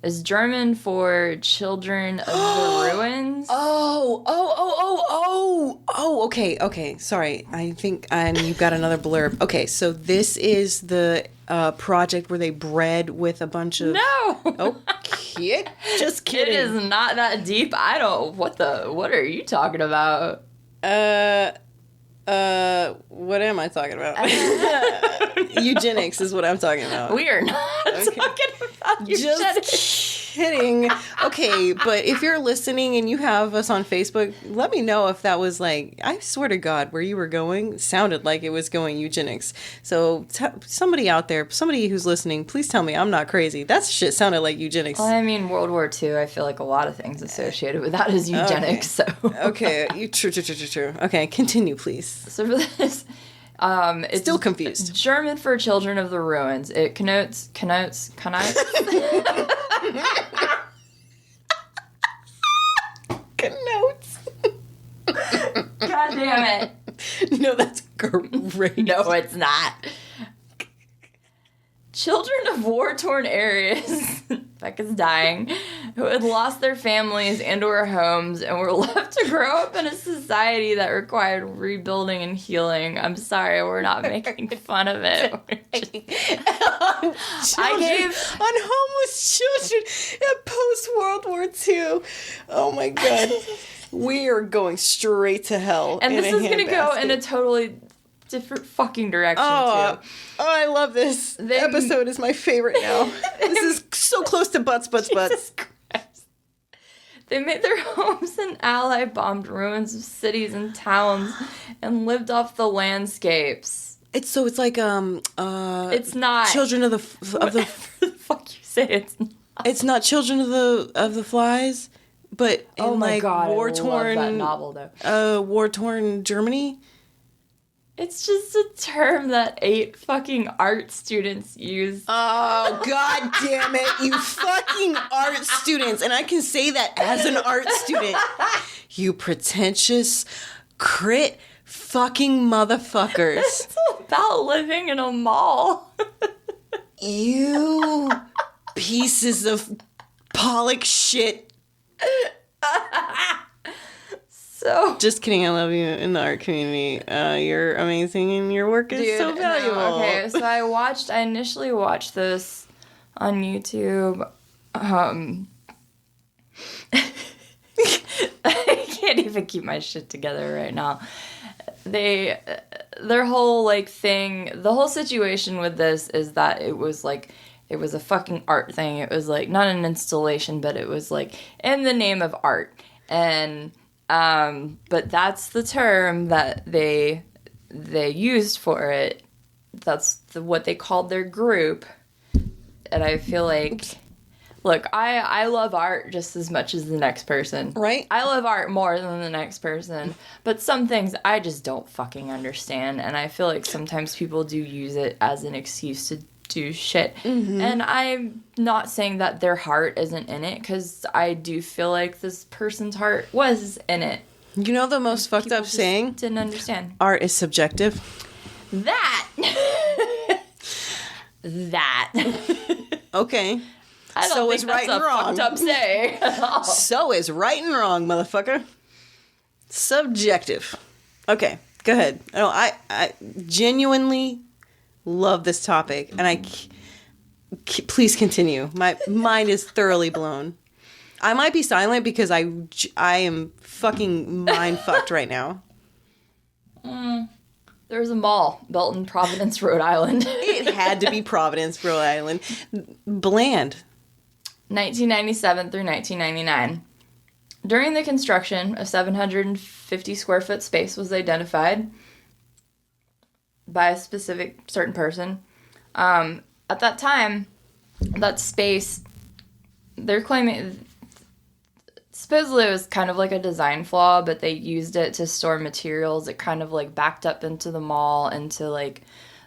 is German for children of the ruins. Okay. Sorry. I think you've got another blurb. Okay, so this is the project where they bred with a bunch of... No! Oh, just kidding. It is not that deep. What are you talking about? What am I talking about? Eugenics is what I'm talking about. We are not talking about eugenics. Just kidding. Okay, but if you're listening and you have us on Facebook, let me know if that was like, I swear to God, where you were going sounded like it was going eugenics. So somebody out there, somebody who's listening, please tell me I'm not crazy. That shit sounded like eugenics. Well, I mean, World War II, I feel like a lot of things associated with that is eugenics. Okay. So Okay, true. Okay, continue, please. So for this, it's still confused. German for children of the ruins. It connotes. Connotes. God damn it! No, that's great. No, it's not. Children of war-torn areas, Becca's dying, who had lost their families and/or homes and were left to grow up in a society that required rebuilding and healing. I'm sorry, we're not making fun of it. I gave on homeless children at post-World War II. Oh my God. We are going straight to hell. And this is going to go in a totally different fucking direction, too. Oh, I love this. Episode is my favorite now. This is so close to butts. They made their homes in Ally-bombed ruins of cities and towns and lived off the landscapes. It's like it's not Children of the the fuck you say it's not. It's not Children of the Flies, but in war-torn, I love that novel though. War-torn Germany. It's just a term that 8 fucking art students use. Oh, God damn it, you fucking art students. And I can say that as an art student. You pretentious crit fucking motherfuckers. It's about living in a mall. You pieces of Pollock shit. So just kidding, I love you in the art community. You're amazing and your work is so valuable. No, okay, so I initially watched this on YouTube. I can't even keep my shit together right now. Their whole thing, the whole situation with this is that it was a fucking art thing. It was not an installation, but it was in the name of art. And but that's the term that they used for it. That's what they called their group. And I feel like, look, I love art just as much as the next person. Right. I love art more than the next person. But some things I just don't fucking understand. And I feel like sometimes people do use it as an excuse to do shit. Mm-hmm. And I'm not saying that their heart isn't in it, because I do feel like this person's heart was in it. You know the most fucked up saying? Didn't understand. Art is subjective. That. Okay. I don't think that's a fucked up saying. So is right and wrong, motherfucker. Subjective. Okay, go ahead. I genuinely love this topic, and please continue. My mind is thoroughly blown. I might be silent because I am fucking mind fucked right now. There's a mall built in Providence, Rhode Island. It had to be Providence, Rhode Island. Bland. 1997 through 1999. During the construction, a 750 square foot space was identified by a specific certain person. At that time, that space, they're claiming, supposedly it was kind of like a design flaw, but they used it to store materials. It kind of like backed up into the mall, into like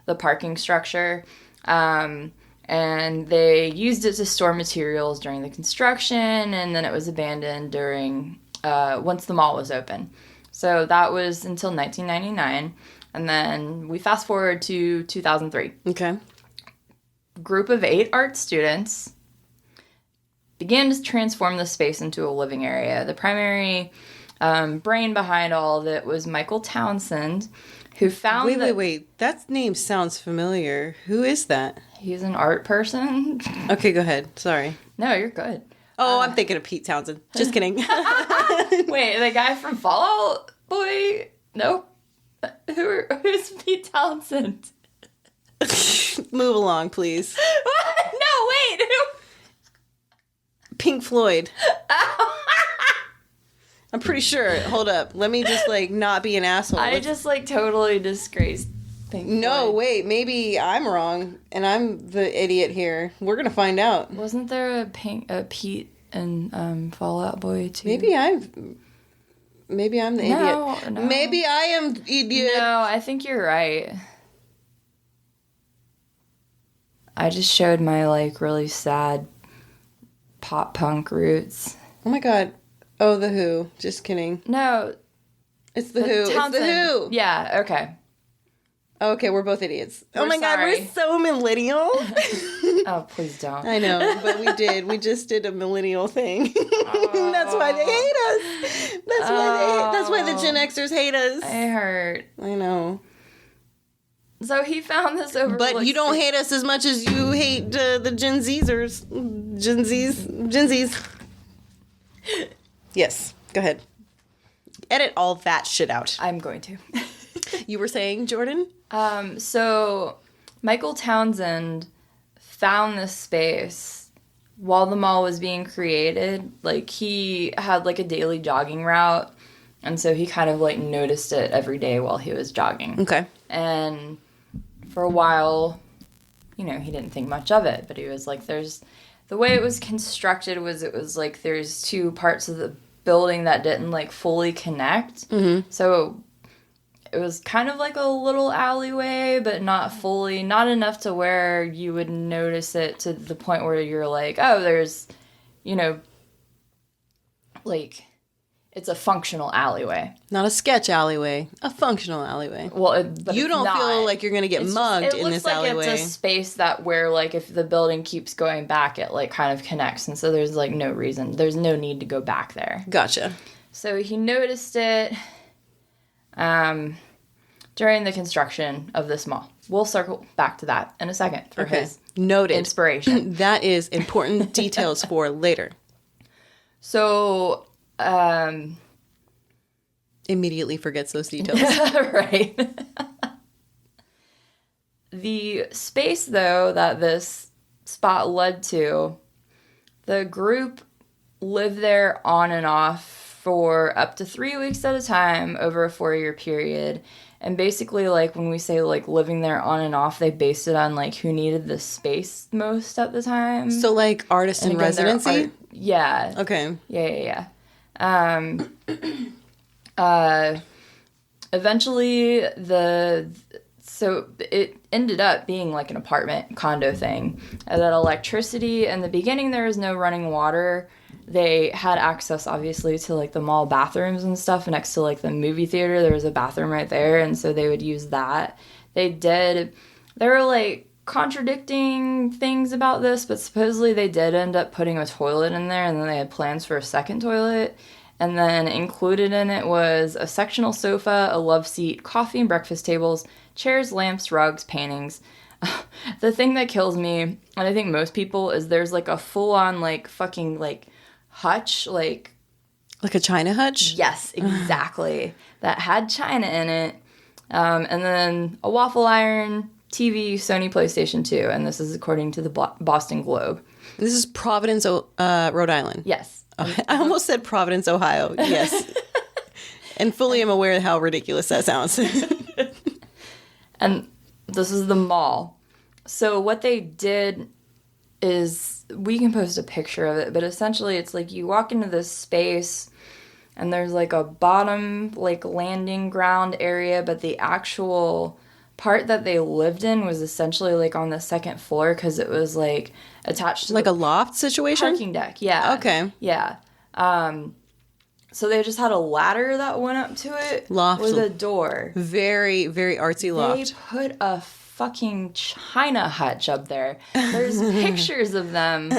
the parking structure. And they used it to store materials during the construction, and then it was abandoned during once the mall was open. So that was until 1999, and then we fast forward to 2003. Okay. Group of 8 art students began to transform the space into a living area. The primary brain behind all of it was Michael Townsend, who found Wait. That name sounds familiar. Who is that? He's an art person. Okay, go ahead. Sorry. No, you're good. Oh, I'm thinking of Pete Townsend. Just kidding. Wait, the guy from Fall Out Boy? Nope. Who's Pete Townsend? Move along, please. No, wait. Who? Pink Floyd. I'm pretty sure. Hold up. Let me just, not be an asshole. I just, totally disgraced Pink Floyd. No, wait. Maybe I'm wrong, and I'm the idiot here. We're going to find out. Wasn't there a Pete and Fall Out Boy, too? Maybe I'm the idiot. No. Maybe I am the idiot. No, I think you're right. I just showed my, really sad pop punk roots. Oh, my God. Oh, The Who. Just kidding. No. It's The Who. Townsend. It's The Who. Yeah, okay. Okay, we're both idiots. We're oh, my God. sorry. We're so millennial. Oh, please don't. I know, but we did. We just did a millennial thing. That's why they hate us. That's why the Gen Xers hate us. I hurt. I know. So he found this overlooked. But you don't hate us as much as you hate the Gen Zers. Gen Zs. Yes. Go ahead. Edit all that shit out. I'm going to. You were saying, Jordan? So Michael Townsend found this space while the mall was being created. He had a daily jogging route, and so he kind of noticed it every day while he was jogging. Okay. And for a while, he didn't think much of it, but he was there's the way it was constructed was there's 2 parts of the building that didn't fully connect. Mm-hmm. So it was kind of a little alleyway, but not fully, not enough to where you would notice it to the point where you're oh, there's, it's a functional alleyway. Not a sketch alleyway, a functional alleyway. Well, but you don't feel like you're going to get mugged in this alleyway. It's a space that where if the building keeps going back, it kind of connects, and so there's no reason, there's no need to go back there. Gotcha. So he noticed it during the construction of this mall. We'll circle back to that in a second for his Noted. Inspiration. That is important details for later. So, immediately forgets those details. right. The space, though, that this spot led to, the group lived there on and off for up to 3 weeks at a time over a 4-year period. And basically, when we say, living there on and off, they based it on, who needed the space most at the time. So, artist in residency? Yeah. Okay. Yeah. Eventually, so it ended up being an apartment condo thing. And that electricity, in the beginning, there was no running water. They had access, obviously, to the mall bathrooms and stuff. Next to the movie theater, there was a bathroom right there, and so they would use that. There were contradicting things about this, but supposedly they did end up putting a toilet in there, and then they had plans for a second toilet. And then included in it was a sectional sofa, a love seat, coffee and breakfast tables, chairs, lamps, rugs, paintings. The thing that kills me, and I think most people, is there's a full-on fucking hutch, like a china hutch? Yes, exactly. That had china in it. And then a waffle iron, TV, Sony PlayStation 2, and this is according to the Boston Globe. This is Providence, Rhode Island. Yes. I almost said Providence, Ohio. Yes. And fully am aware of how ridiculous that sounds. And this is the mall. So what they did is, we can post a picture of it, but essentially it's like you walk into this space and there's like a bottom like landing ground area, but the actual part that they lived in was essentially like on the second floor because it was like attached to like a loft situation? Parking deck. Yeah. Okay. Yeah. So they just had a ladder that went up to it Loft. with a door. Very, very artsy loft. They put a fucking China hutch up there. There's pictures of them.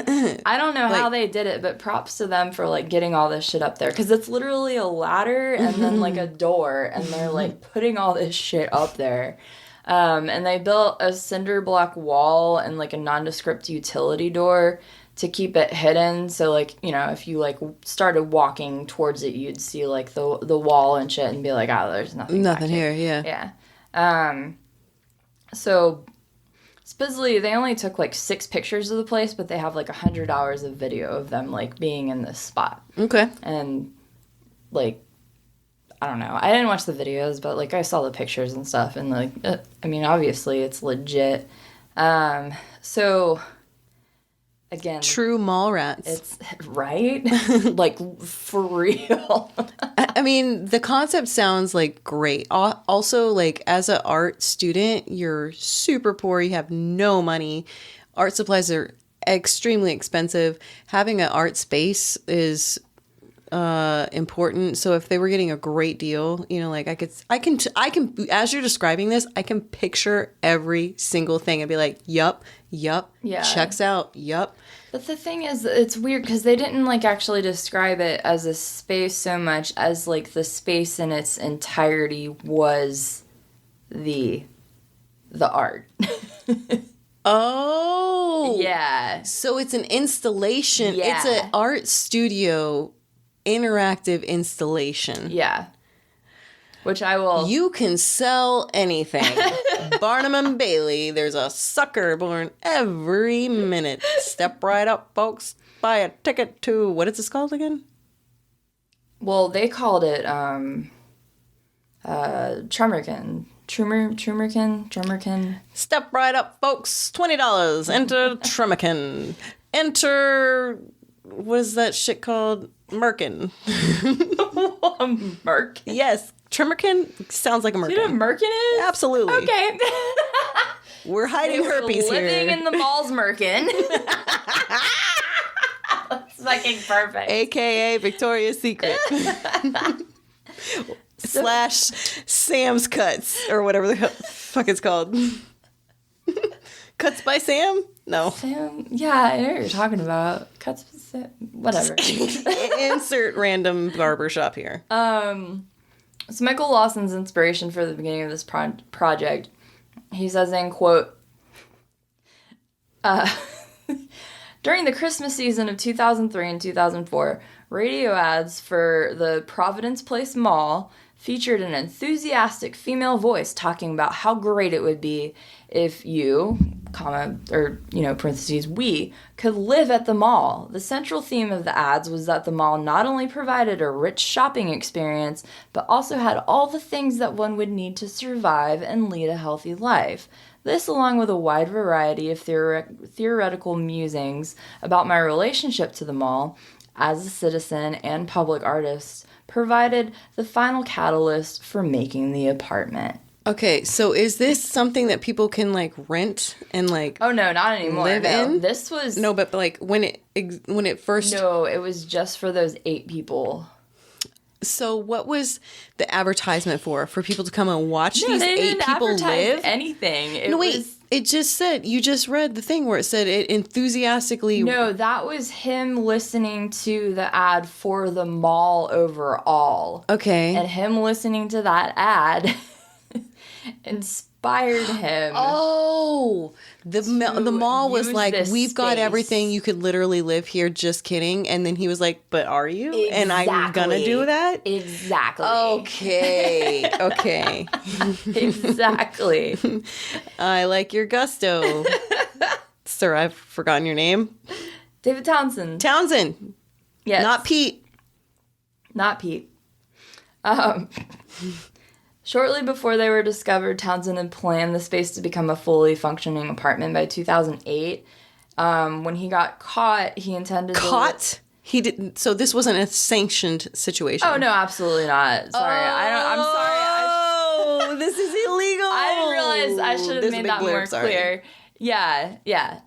I don't know how they did it, but props to them for like getting all this shit up there because it's literally a ladder and then like a door, and they're like putting all this shit up there. And they built a cinder block wall and like a nondescript utility door to keep it hidden. So like, you know, if you like started walking towards it, you'd see like the wall and shit and be like, oh, there's nothing back here. Yeah. Yeah. So supposedly they only took like 6 pictures of the place, but they have like 100 hours of video of them like being in this spot. Okay. And like, I don't know. I didn't watch the videos, but like I saw the pictures and stuff, and like, I mean, obviously it's legit. So again, true mall rats. It's right, like for real. I mean, the concept sounds like great. Also, like as an art student, you're super poor. You have no money. Art supplies are extremely expensive. Having an art space is important. So if they were getting a great deal, you know, like I can as you're describing this, I can picture every single thing and be like, yup, yeah, checks out, yup. But the thing is, it's weird because they didn't like actually describe it as a space so much as like the space in its entirety was the art. Oh. Yeah. So it's an installation. Yeah. It's an art studio interactive installation. Yeah. Which I will... You can sell anything. Barnum and Bailey, there's a sucker born every minute. Step right up, folks. Buy a ticket to... What is this called again? Well, they called it Trummerkin. Trummerkin. Step right up, folks. $20. Enter Trummerkin. Enter... What is that shit called? Merkin. Merkin? Yes. Trummerkin sounds like a merkin. Do you know what Merkin is? Absolutely. Okay. We're hiding herpes here. Living in the mall's Merkin. That's fucking perfect. AKA Victoria's Secret. Slash Sam's Cuts, or whatever the fuck it's called. Cuts by Sam? No. Sam? Yeah, I know what you're talking about. Cuts by Sam. Whatever. Insert random barbershop here. So Michael Lawson's inspiration for the beginning of this project, he says in quote, during the Christmas season of 2003 and 2004, radio ads for the Providence Place Mall featured an enthusiastic female voice talking about how great it would be if you, comma, or, you know, parentheses, we, could live at the mall. The central theme of the ads was that the mall not only provided a rich shopping experience, but also had all the things that one would need to survive and lead a healthy life. This, along with a wide variety of theoretical musings about my relationship to the mall, as a citizen and public artist, provided the final catalyst for making the apartment. Okay, so is this something that people can like rent and like? Oh no, not anymore. Live in? This was but like when it first. No, it was just for those 8 people. So what was the advertisement for? For people to come and watch these they 8 didn't people advertise live? anything. It just said, you just read the thing where it said it enthusiastically... No, that was him listening to the ad for the mall overall. Okay. And him listening to that ad inspired him. Oh, the mall was use like, this we've got space. everything. You could literally live here. Just kidding. And then he was like, but are you? And I'm gonna do that? Exactly. Okay. Okay. Exactly. I like your gusto. Sir, I've forgotten your name. David Townsend. Townsend. Yes. Not Pete. Not Pete. Shortly before they were discovered, Townsend had planned the space to become a fully functioning apartment by 2008. When he got caught, he intended Caught? He didn't. So this wasn't a sanctioned situation. Oh, no, absolutely not. Sorry. I'm sorry. Oh, this is illegal. I didn't realize I should have made that more clear. Yeah.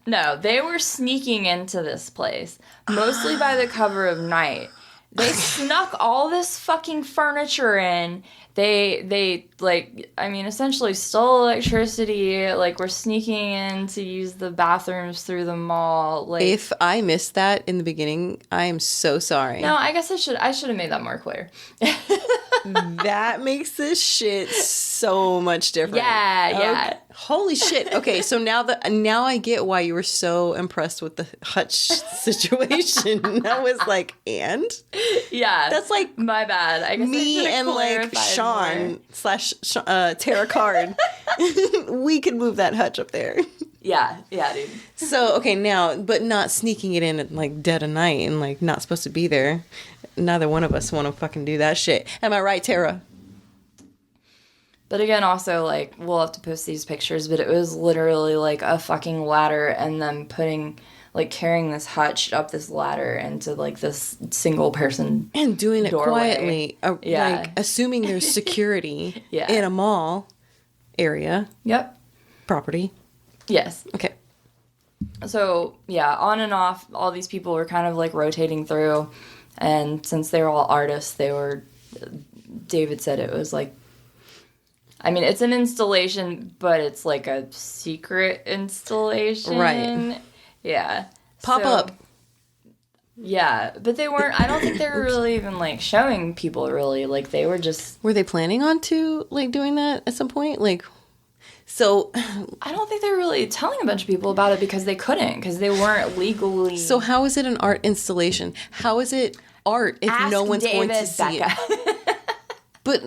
No, they were sneaking into this place, mostly by the cover of night. They snuck all this fucking furniture in. They essentially stole electricity. Like, we're sneaking in to use the bathrooms through the mall. Like, If I missed that in the beginning, I am so sorry. no, I guess I should have made that more clear. That makes this shit so much different. Yeah. Okay. Holy shit. Okay, so now I get why you were so impressed with the Hutch situation. I was like, and? Yeah. That's like my bad. I guess me and like Sean / Tara Card. We could move that Hutch up there. Yeah, dude. So, okay, now, but not sneaking it in at like dead of night and like not supposed to be there. Neither one of us want to fucking do that shit. Am I right, Tara? But again, also, like, we'll have to post these pictures, but it was literally like a fucking ladder and then carrying this Hutch up this ladder into like this single person And doing it doorway. quietly. Like, assuming there's security Yeah. in a mall area. Yep. Property. Yes. Okay. So, yeah, on and off, all these people were kind of like rotating through. And since they were all artists, David said it was like, I mean, it's an installation, but it's like a secret installation. Right. Yeah. Pop up. Yeah, but they weren't, I don't think they were really even like showing people really. Like, they were just. Were they planning on like doing that at some point? Like, so. I don't think they were really telling a bunch of people about it because they couldn't, because they weren't legally. So how is it an art installation? How is it art if Ask no one's David going to see Becca. it? But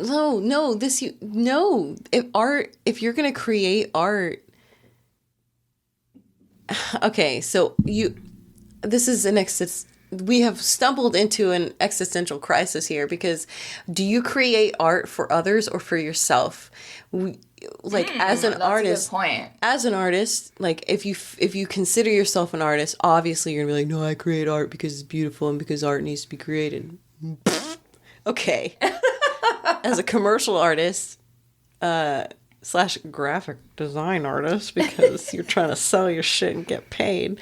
if you're going to create art. Okay, so we have stumbled into an existential crisis here, because do you create art for others or for yourself? As an artist, a good point. As an artist, like if you consider yourself an artist, obviously you're gonna be like, no, I create art because it's beautiful and because art needs to be created. Okay. As a commercial artist, / graphic design artist, because you're trying to sell your shit and get paid,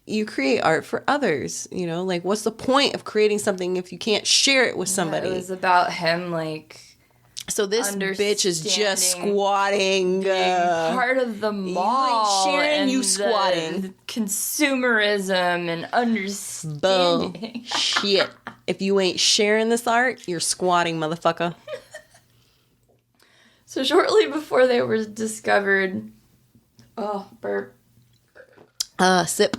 you create art for others. You know, like, what's the point of creating something if you can't share it with somebody? Yeah, it was about him, like. So this bitch is just squatting. Part of the mall. You ain't sharing, and you squatting. The consumerism and understanding. Shit. If you ain't sharing this art, you're squatting, motherfucker. So shortly before they were discovered. Oh, burp. Sip.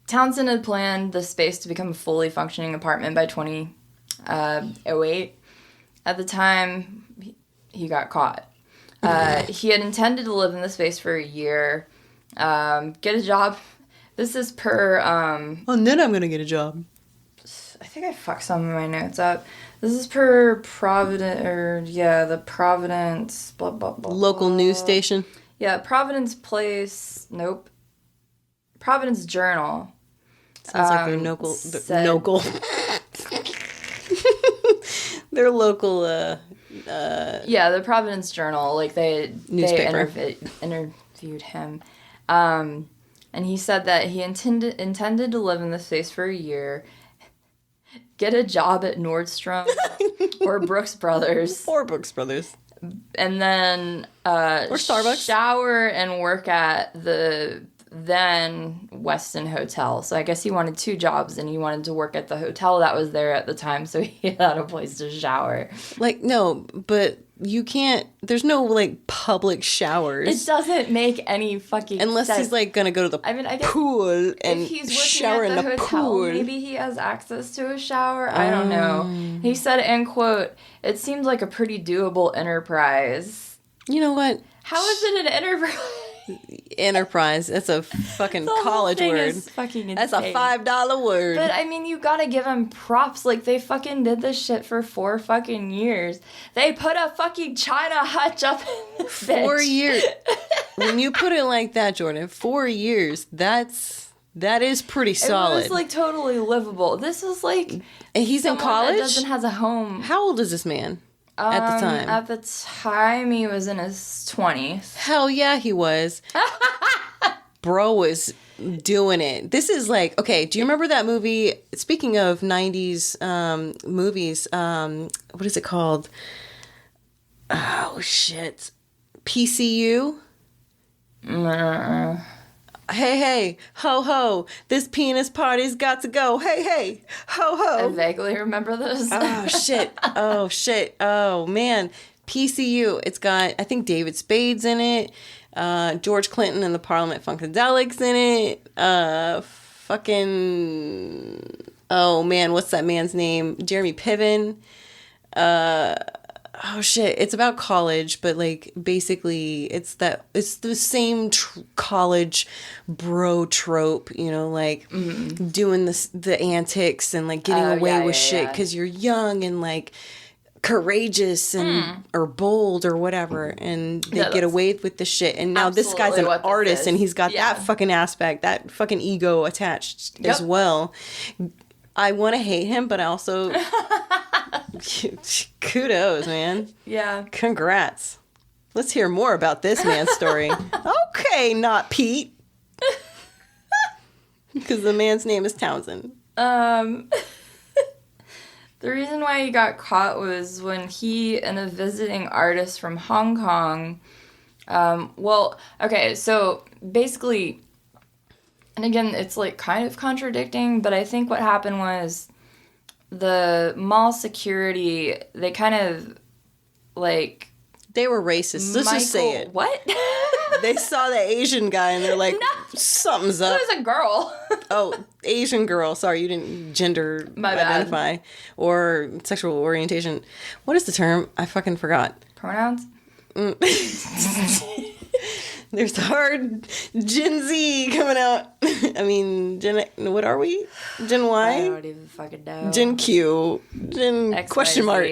Townsend had planned the space to become a fully functioning apartment by 2008. At the time, he got caught. He had intended to live in the space for a year, get a job. This is per... and then I'm going to get a job. I think I fucked some of my notes up. This is per Providence, the Providence, blah, blah, blah. Local news station? Yeah, Providence Place, nope. Providence Journal. Sounds like their local... Their local, the Providence Journal, like, they interviewed him. And he said that he intended to live in this space for a year, get a job at Nordstrom or Brooks Brothers. Or Brooks Brothers. And then or Starbucks. Shower and work at the then Westin Hotel. So I guess he wanted 2 jobs, and he wanted to work at the hotel that was there at the time, so he had a place to shower. Like, no, but you can't, there's no, like, public showers. It doesn't make any fucking Unless sense. he's, like, gonna go to the I guess pool and if he's shower working in at the the hotel, pool. maybe he has access to a shower. I don't know. He said, and quote, "It seems like a pretty doable enterprise." You know what? How is it an enterprise? Enterprise. That's a fucking The whole college thing word. is fucking insane. That's a $5 word. But I mean, you gotta give them props. Like, they fucking did this shit for 4 fucking years. They put a fucking China hutch up in this 4 bitch. years. When you put it like that, Jordan, 4 years, that is pretty solid. It was, like, totally livable. This is, like... And he's in college? That doesn't has a home. How old is this man at the time? At the time, he was in his 20s. Hell yeah, he was. Bro was doing it. This is like, okay, do you remember that movie? Speaking of 90s movies, what is it called? Oh, shit. PCU? Hey, hey, ho, ho, this penis party's got to go. Hey, hey, ho, ho. I vaguely remember this. Oh, shit. Oh, shit. Oh, man. PCU. It's got, I think, David Spade's in it. George Clinton and the Parliament Funkadelics in it. Oh, man. What's that man's name? Jeremy Piven. Oh, shit. It's about college, but, like, basically, it's the same college bro trope, you know, like, doing the antics and, like, getting away with shit because you're young and, like, courageous and or bold or whatever, and they get away with the shit. And now this guy's an artist, and he's got that fucking aspect, that fucking ego attached as well. I want to hate him, but I also kudos, man. Yeah. Congrats. Let's hear more about this man's story. Okay, not Pete. Because the man's name is Townsend. The reason why he got caught was when he and a visiting artist from Hong Kong, so basically, and again, it's like kind of contradicting, but I think what happened was the mall security, they kind of like... They were racist. Let's just say it. What? They saw the Asian guy and they're like, something's up. It was a girl. Oh, Asian girl. Sorry, you didn't gender identify or sexual orientation. What is the term? I fucking forgot. Pronouns? There's hard Gen Z coming out. I mean, what are we? Gen Y? I don't even fucking know. Gen Q. Gen XYZ. question mark.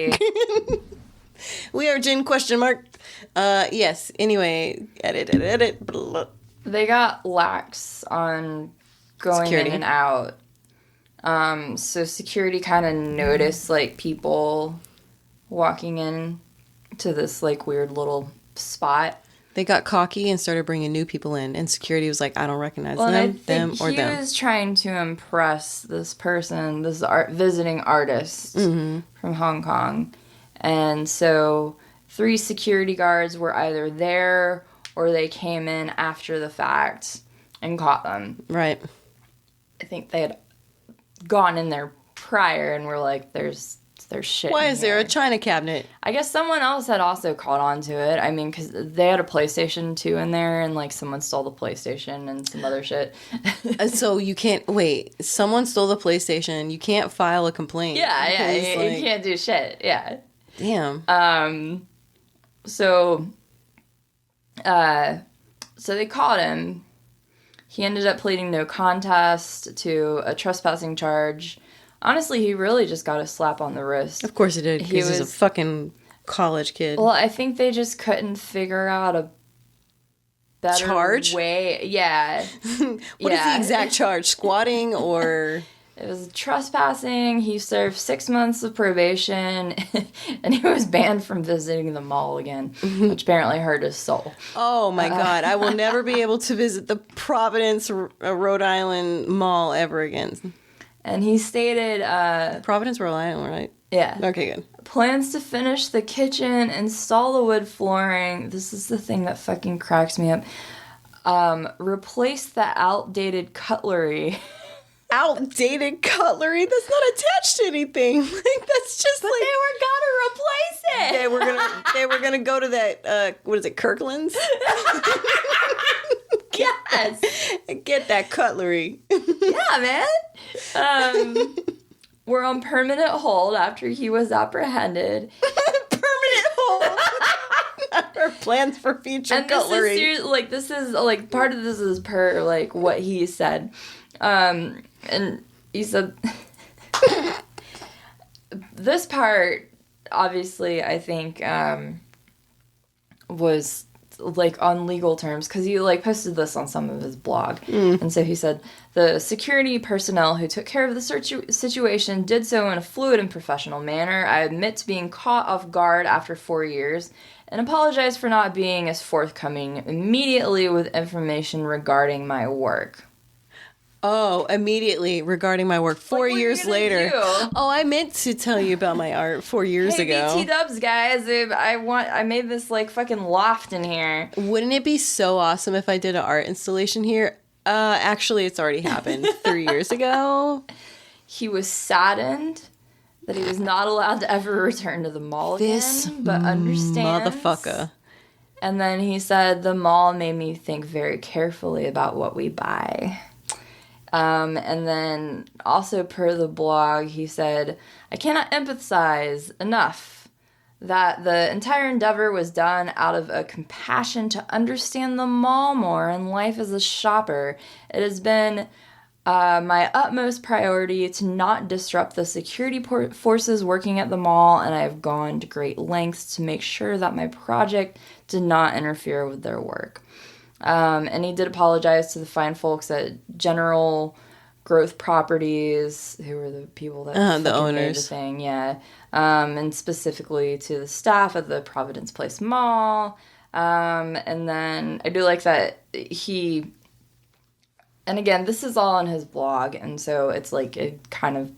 We are Gen question mark. Yes. Anyway, edit. Blah. They got lax on going Security. in and out. So security kind of noticed, like, people walking in to this, like, weird little spot. They got cocky and started bringing new people in, and security was like, I don't recognize Well, them, I think or them. he was trying to impress this person, this visiting artist from Hong Kong. And so 3 security guards were either there or they came in after the fact and caught them. Right. I think they had gone in there prior and were like, there's shit. Why in is there here. a china cabinet? I guess someone else had also caught on to it. I mean, because they had a PlayStation 2 in there, and, like, someone stole the PlayStation and some other shit. So you can't... Wait, someone stole the PlayStation. You can't file a complaint. Yeah, because, you can't do shit. Yeah. Damn. So they caught him. He ended up pleading no contest to a trespassing charge. Honestly, he really just got a slap on the wrist. Of course he did, because he's a fucking college kid. Well, I think they just couldn't figure out a better charge? way. Yeah. What is the exact charge? Squatting or... It was trespassing. He served 6 months of probation, and he was banned from visiting the mall again, which apparently hurt his soul. Oh my God. I will never be able to visit the Providence, Rhode Island mall ever again. And he stated... Providence, Rhode Island, right? Yeah. Okay, good. Plans to finish the kitchen, install the wood flooring. This is the thing that fucking cracks me up. Replace the outdated cutlery. outdated cutlery that's not attached to anything. Like that's just But like they were gonna replace it. they were gonna go to that what is it, Kirkland's? Yes. Get that cutlery. Yeah, man. We're on permanent hold after he was apprehended. Permanent hold. Our plans for future And cutlery. this is part of this is per like what he said. And he said this part obviously I think was like on legal terms because he like posted this on some of his blog. And so he said the security personnel who took care of the situation did so in a fluid and professional manner. I admit to being caught off guard after 4 years and apologize for not being as forthcoming immediately with information regarding my work. Oh, immediately regarding my work 4 years later. Oh, I meant to tell you about my art 4 years ago. BT dubs, guys. I made this like fucking loft in here. Wouldn't it be so awesome if I did an art installation here? Actually, it's already happened 3 years ago. He was saddened that he was not allowed to ever return to the mall again, but understands. Motherfucker. And then he said, the mall made me think very carefully about what we buy. And then also per the blog, he said, I cannot emphasize enough that the entire endeavor was done out of a compassion to understand the mall more and life as a shopper. It has been my utmost priority to not disrupt the security forces working at the mall, and I have gone to great lengths to make sure that my project did not interfere with their work. And he did apologize to the fine folks at General Growth Properties, who were the people that the owners made the thing, yeah. And specifically to the staff at the Providence Place Mall. And then I do like that he, and again, this is all on his blog, and so it's like it kind of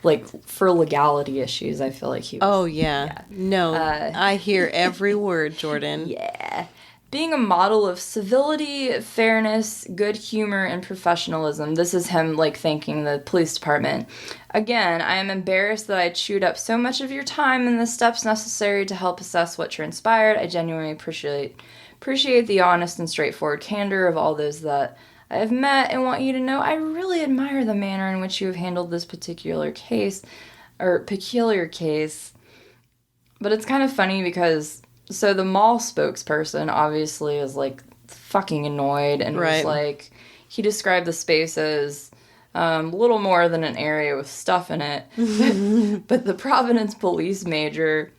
like for legality issues. I feel like he was, Oh yeah. No, I hear every word, Jordan. Yeah. Being a model of civility, fairness, good humor, and professionalism. This is him, like, thanking the police department. Again, I am embarrassed that I chewed up so much of your time and the steps necessary to help assess what transpired. I genuinely appreciate the honest and straightforward candor of all those that I have met and want you to know I really admire the manner in which you have handled this peculiar case. But it's kind of funny because... So the mall spokesperson obviously is like fucking annoyed and was like, he described the space as little more than an area with stuff in it. But the Providence police major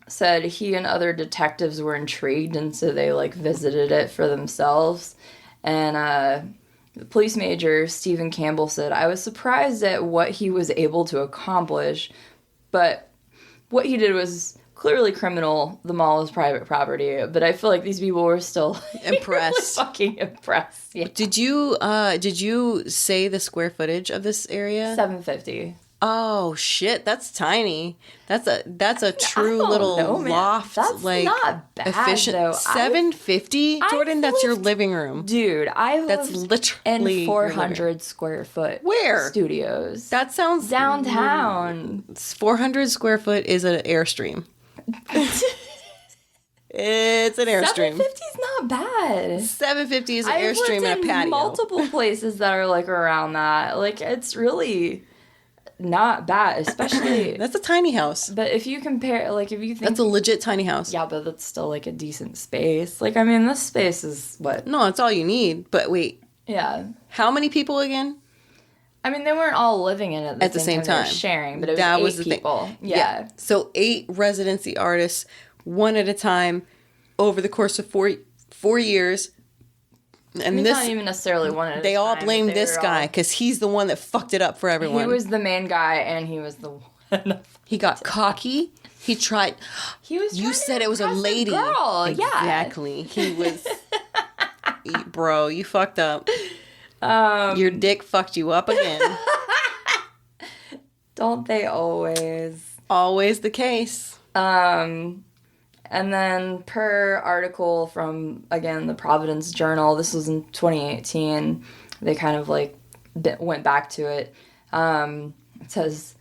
said he and other detectives were intrigued, and so they like visited it for themselves. And the police major, Stephen Campbell, said, I was surprised at what he was able to accomplish, but what he did was clearly criminal. The mall is private property, but I feel like these people were still impressed. Really fucking impressed. Yeah. Did you say the square footage of this area? 750. Oh shit, that's tiny. That's a true little loft. That's like not bad, efficient. though. 750, Jordan. That's your living room, dude. That's literally in 400 square foot. Where studios? That sounds downtown. 400 square foot is an Airstream. It's an Airstream. 750 is not bad. 750 is an Airstream and a patio. Multiple places that are like around that. Like it's really not bad, especially. That's a tiny house. But if you compare, like if you think that's a legit tiny house. Yeah, but that's still like a decent space. Like I mean, this space is what? No, it's all you need. But wait. Yeah. How many people again? I mean, they weren't all living in it at the same time. They were sharing, but it was 8 people. Yeah. So 8 residency artists, one at a time, over the course of 4 years. And I mean, not even necessarily one at a time. They all blame this guy because he's the one that fucked it up for everyone. He was the main guy, and he was the one. He got cocky. He tried. You said it was a lady. Girl. Exactly. He was. Bro, you fucked up. Your dick fucked you up again. Don't they always? Always the case. And then per article from, again, the Providence Journal, this was in 2018, they kind of like went back to it. It says,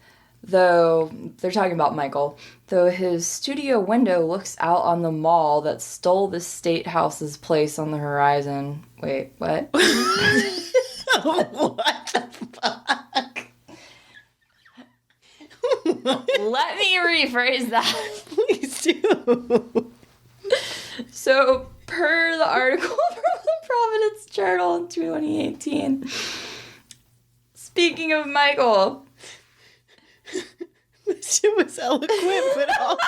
though, they're talking about Michael, though his studio window looks out on the mall that stole the State House's place on the horizon. Wait, what? What the fuck? Let me rephrase that. Please do. So, per the article from the Providence Journal in 2018, speaking of Michael, this shit was eloquent, but also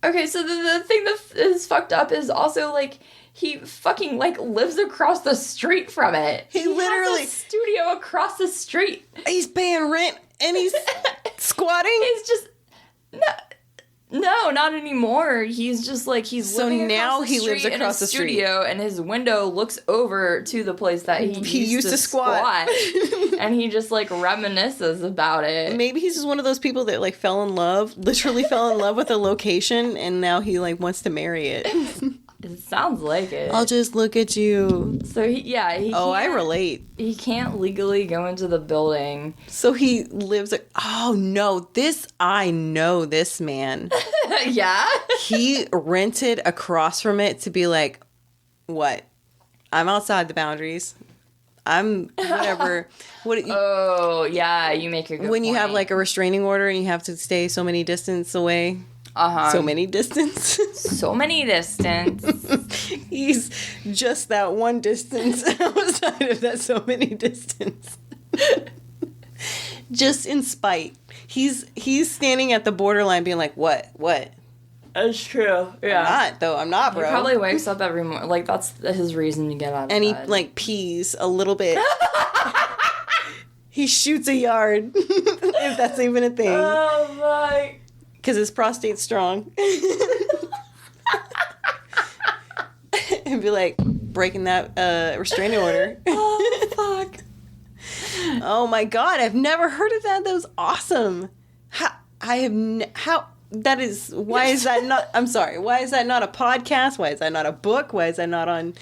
okay, so the thing that is fucked up is also, like, he fucking, like, lives across the street from it. He literally has a studio across the street. He's paying rent and he's squatting. He's just no, not anymore. He's just like he's so living now across the he lives street across in the a studio, and his window looks over to the place that he used to squat. And he just like reminisces about it. Maybe he's just one of those people that like literally fell in love with a location, and now he like wants to marry it. It sounds like it. I'll just look at you. So I relate. He can't legally go into the building. So he lives. Oh no, I know this man. Yeah. He rented across from it to be like, what? I'm outside the boundaries. I'm whatever. Oh yeah, you make a good when point. you have like a restraining order and you have to stay so many distance away. So many distance. So many distance. He's just that one distance outside of that so many distance. Just in spite. He's standing at the borderline being like, what? That's true. Yeah. I'm not, bro. He probably wakes up every morning. Like, that's his reason to get out of bed. And he, like, pees a little bit. He shoots a yard, if that's even a thing. Oh, my. Because his prostate's strong. And be like, breaking that restraining order. Oh, fuck. Oh, my God. I've never heard of that. That was awesome. Why is that not, I'm sorry, why is that not a podcast? Why is that not a book? Why is that not on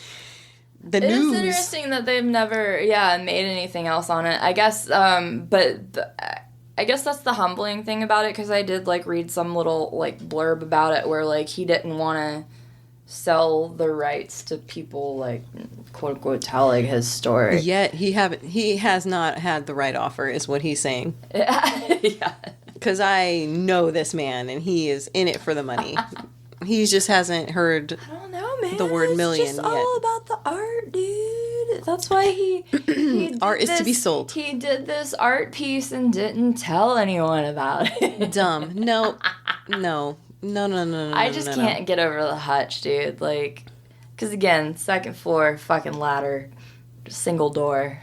the news? It's interesting that they've never, made anything else on it. I guess, I guess that's the humbling thing about it, because I did, like, read some little, like, blurb about it where, like, he didn't want to sell the rights to people, like, quote-unquote, tell, like, his story. Yet, he has not had the right offer, is what he's saying. Yeah. Because I know this man, and he is in it for the money. He just hasn't heard I don't know, man. the word million it's yet. just all about the art, dude. That's why he art is to be sold. He did this art piece and didn't tell anyone about it. Dumb. No. I just can't get over the hutch, dude. Like, because again, second floor, fucking ladder, single door.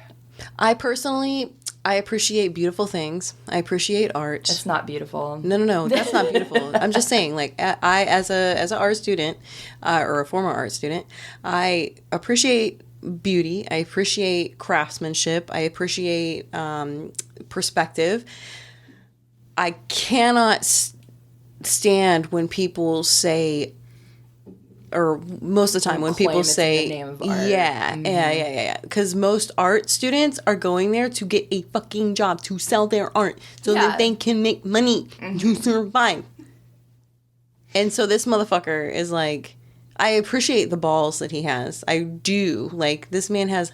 I appreciate beautiful things. I appreciate art. It's not beautiful. No, that's not beautiful. I'm just saying, like, I as an art student, or a former art student, I appreciate beauty. I appreciate craftsmanship. I appreciate perspective. I cannot stand when people say, or most of the time when people say, in the name of art. Yeah. Because most art students are going there to get a fucking job, to sell their art, so that they can make money to survive. And so this motherfucker is like, I appreciate the balls that he has. I do. Like, this man has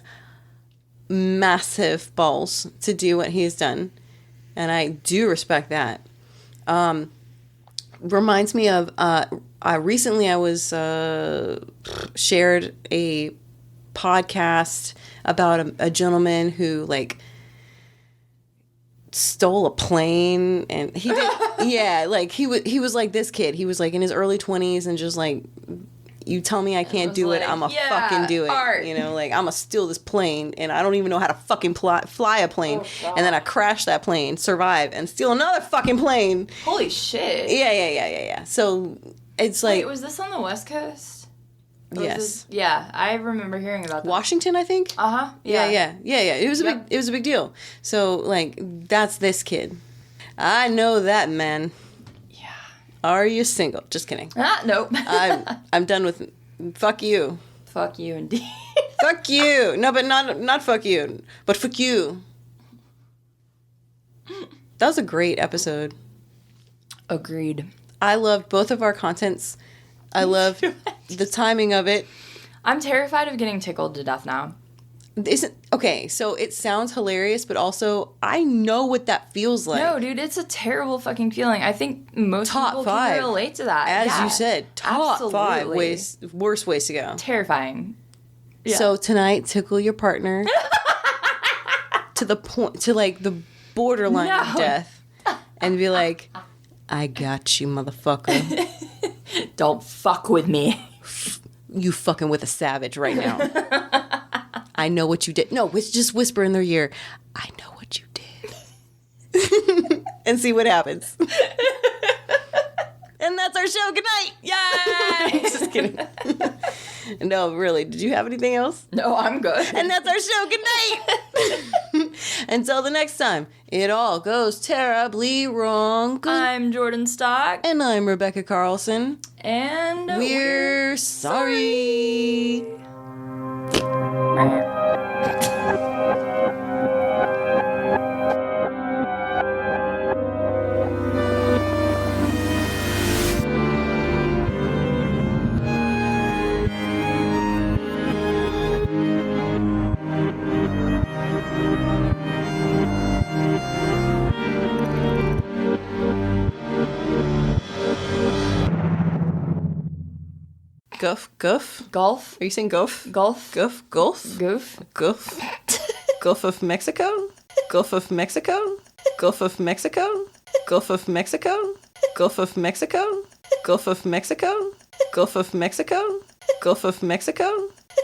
massive balls to do what he has done. And I do respect that. Reminds me of, recently I was shared a podcast about a gentleman who, like, stole a plane, and he did, like, he was like this kid. He was, like, in his early 20s and just, like, you tell me I can't do it, I'ma fucking do it. Art. You know, like, I'ma steal this plane, and I don't even know how to fucking fly a plane. And then I crash that plane, survive, and steal another fucking plane. Holy shit. Yeah. So, it's like... Wait, was this on the West Coast? Yes. I remember hearing about that. Washington, I think? Uh-huh. Yeah. It was a big deal. So, like, that's this kid. I know that, man. Are you single? Just kidding. Nope. I'm done with... Fuck you. Fuck you, indeed. Fuck you. No, but not fuck you. But fuck you. That was a great episode. Agreed. I loved both of our contents. I loved the timing of it. I'm terrified of getting tickled to death now. Okay, so it sounds hilarious, but also I know what that feels like. No, dude, it's a terrible fucking feeling. I think most people five. can relate to that. As Yeah, you said, top absolutely. 5 worst ways to go. Terrifying. Yeah. So tonight, tickle your partner to the point, to like the borderline of death, and be like, "I got you, motherfucker. Don't fuck with me. You fucking with a savage right now. I know what you did." No, just whisper in their ear, "I know what you did," and see what happens. And that's our show. Good night. Yay! Just kidding. No, really. Did you have anything else? No, I'm good. And that's our show. Good night. Until the next time, it all goes terribly wrong. I'm Jordan Stock. And I'm Rebecca Carlson. And we're sorry. Goof. Golf. Are you saying goof? Golf. Goof. Gulf. Goof. Goof. Gulf of Mexico. Gulf of Mexico. Gulf of Mexico. Gulf of Mexico. Gulf of Mexico. Gulf of Mexico. Gulf of Mexico. Gulf of Mexico.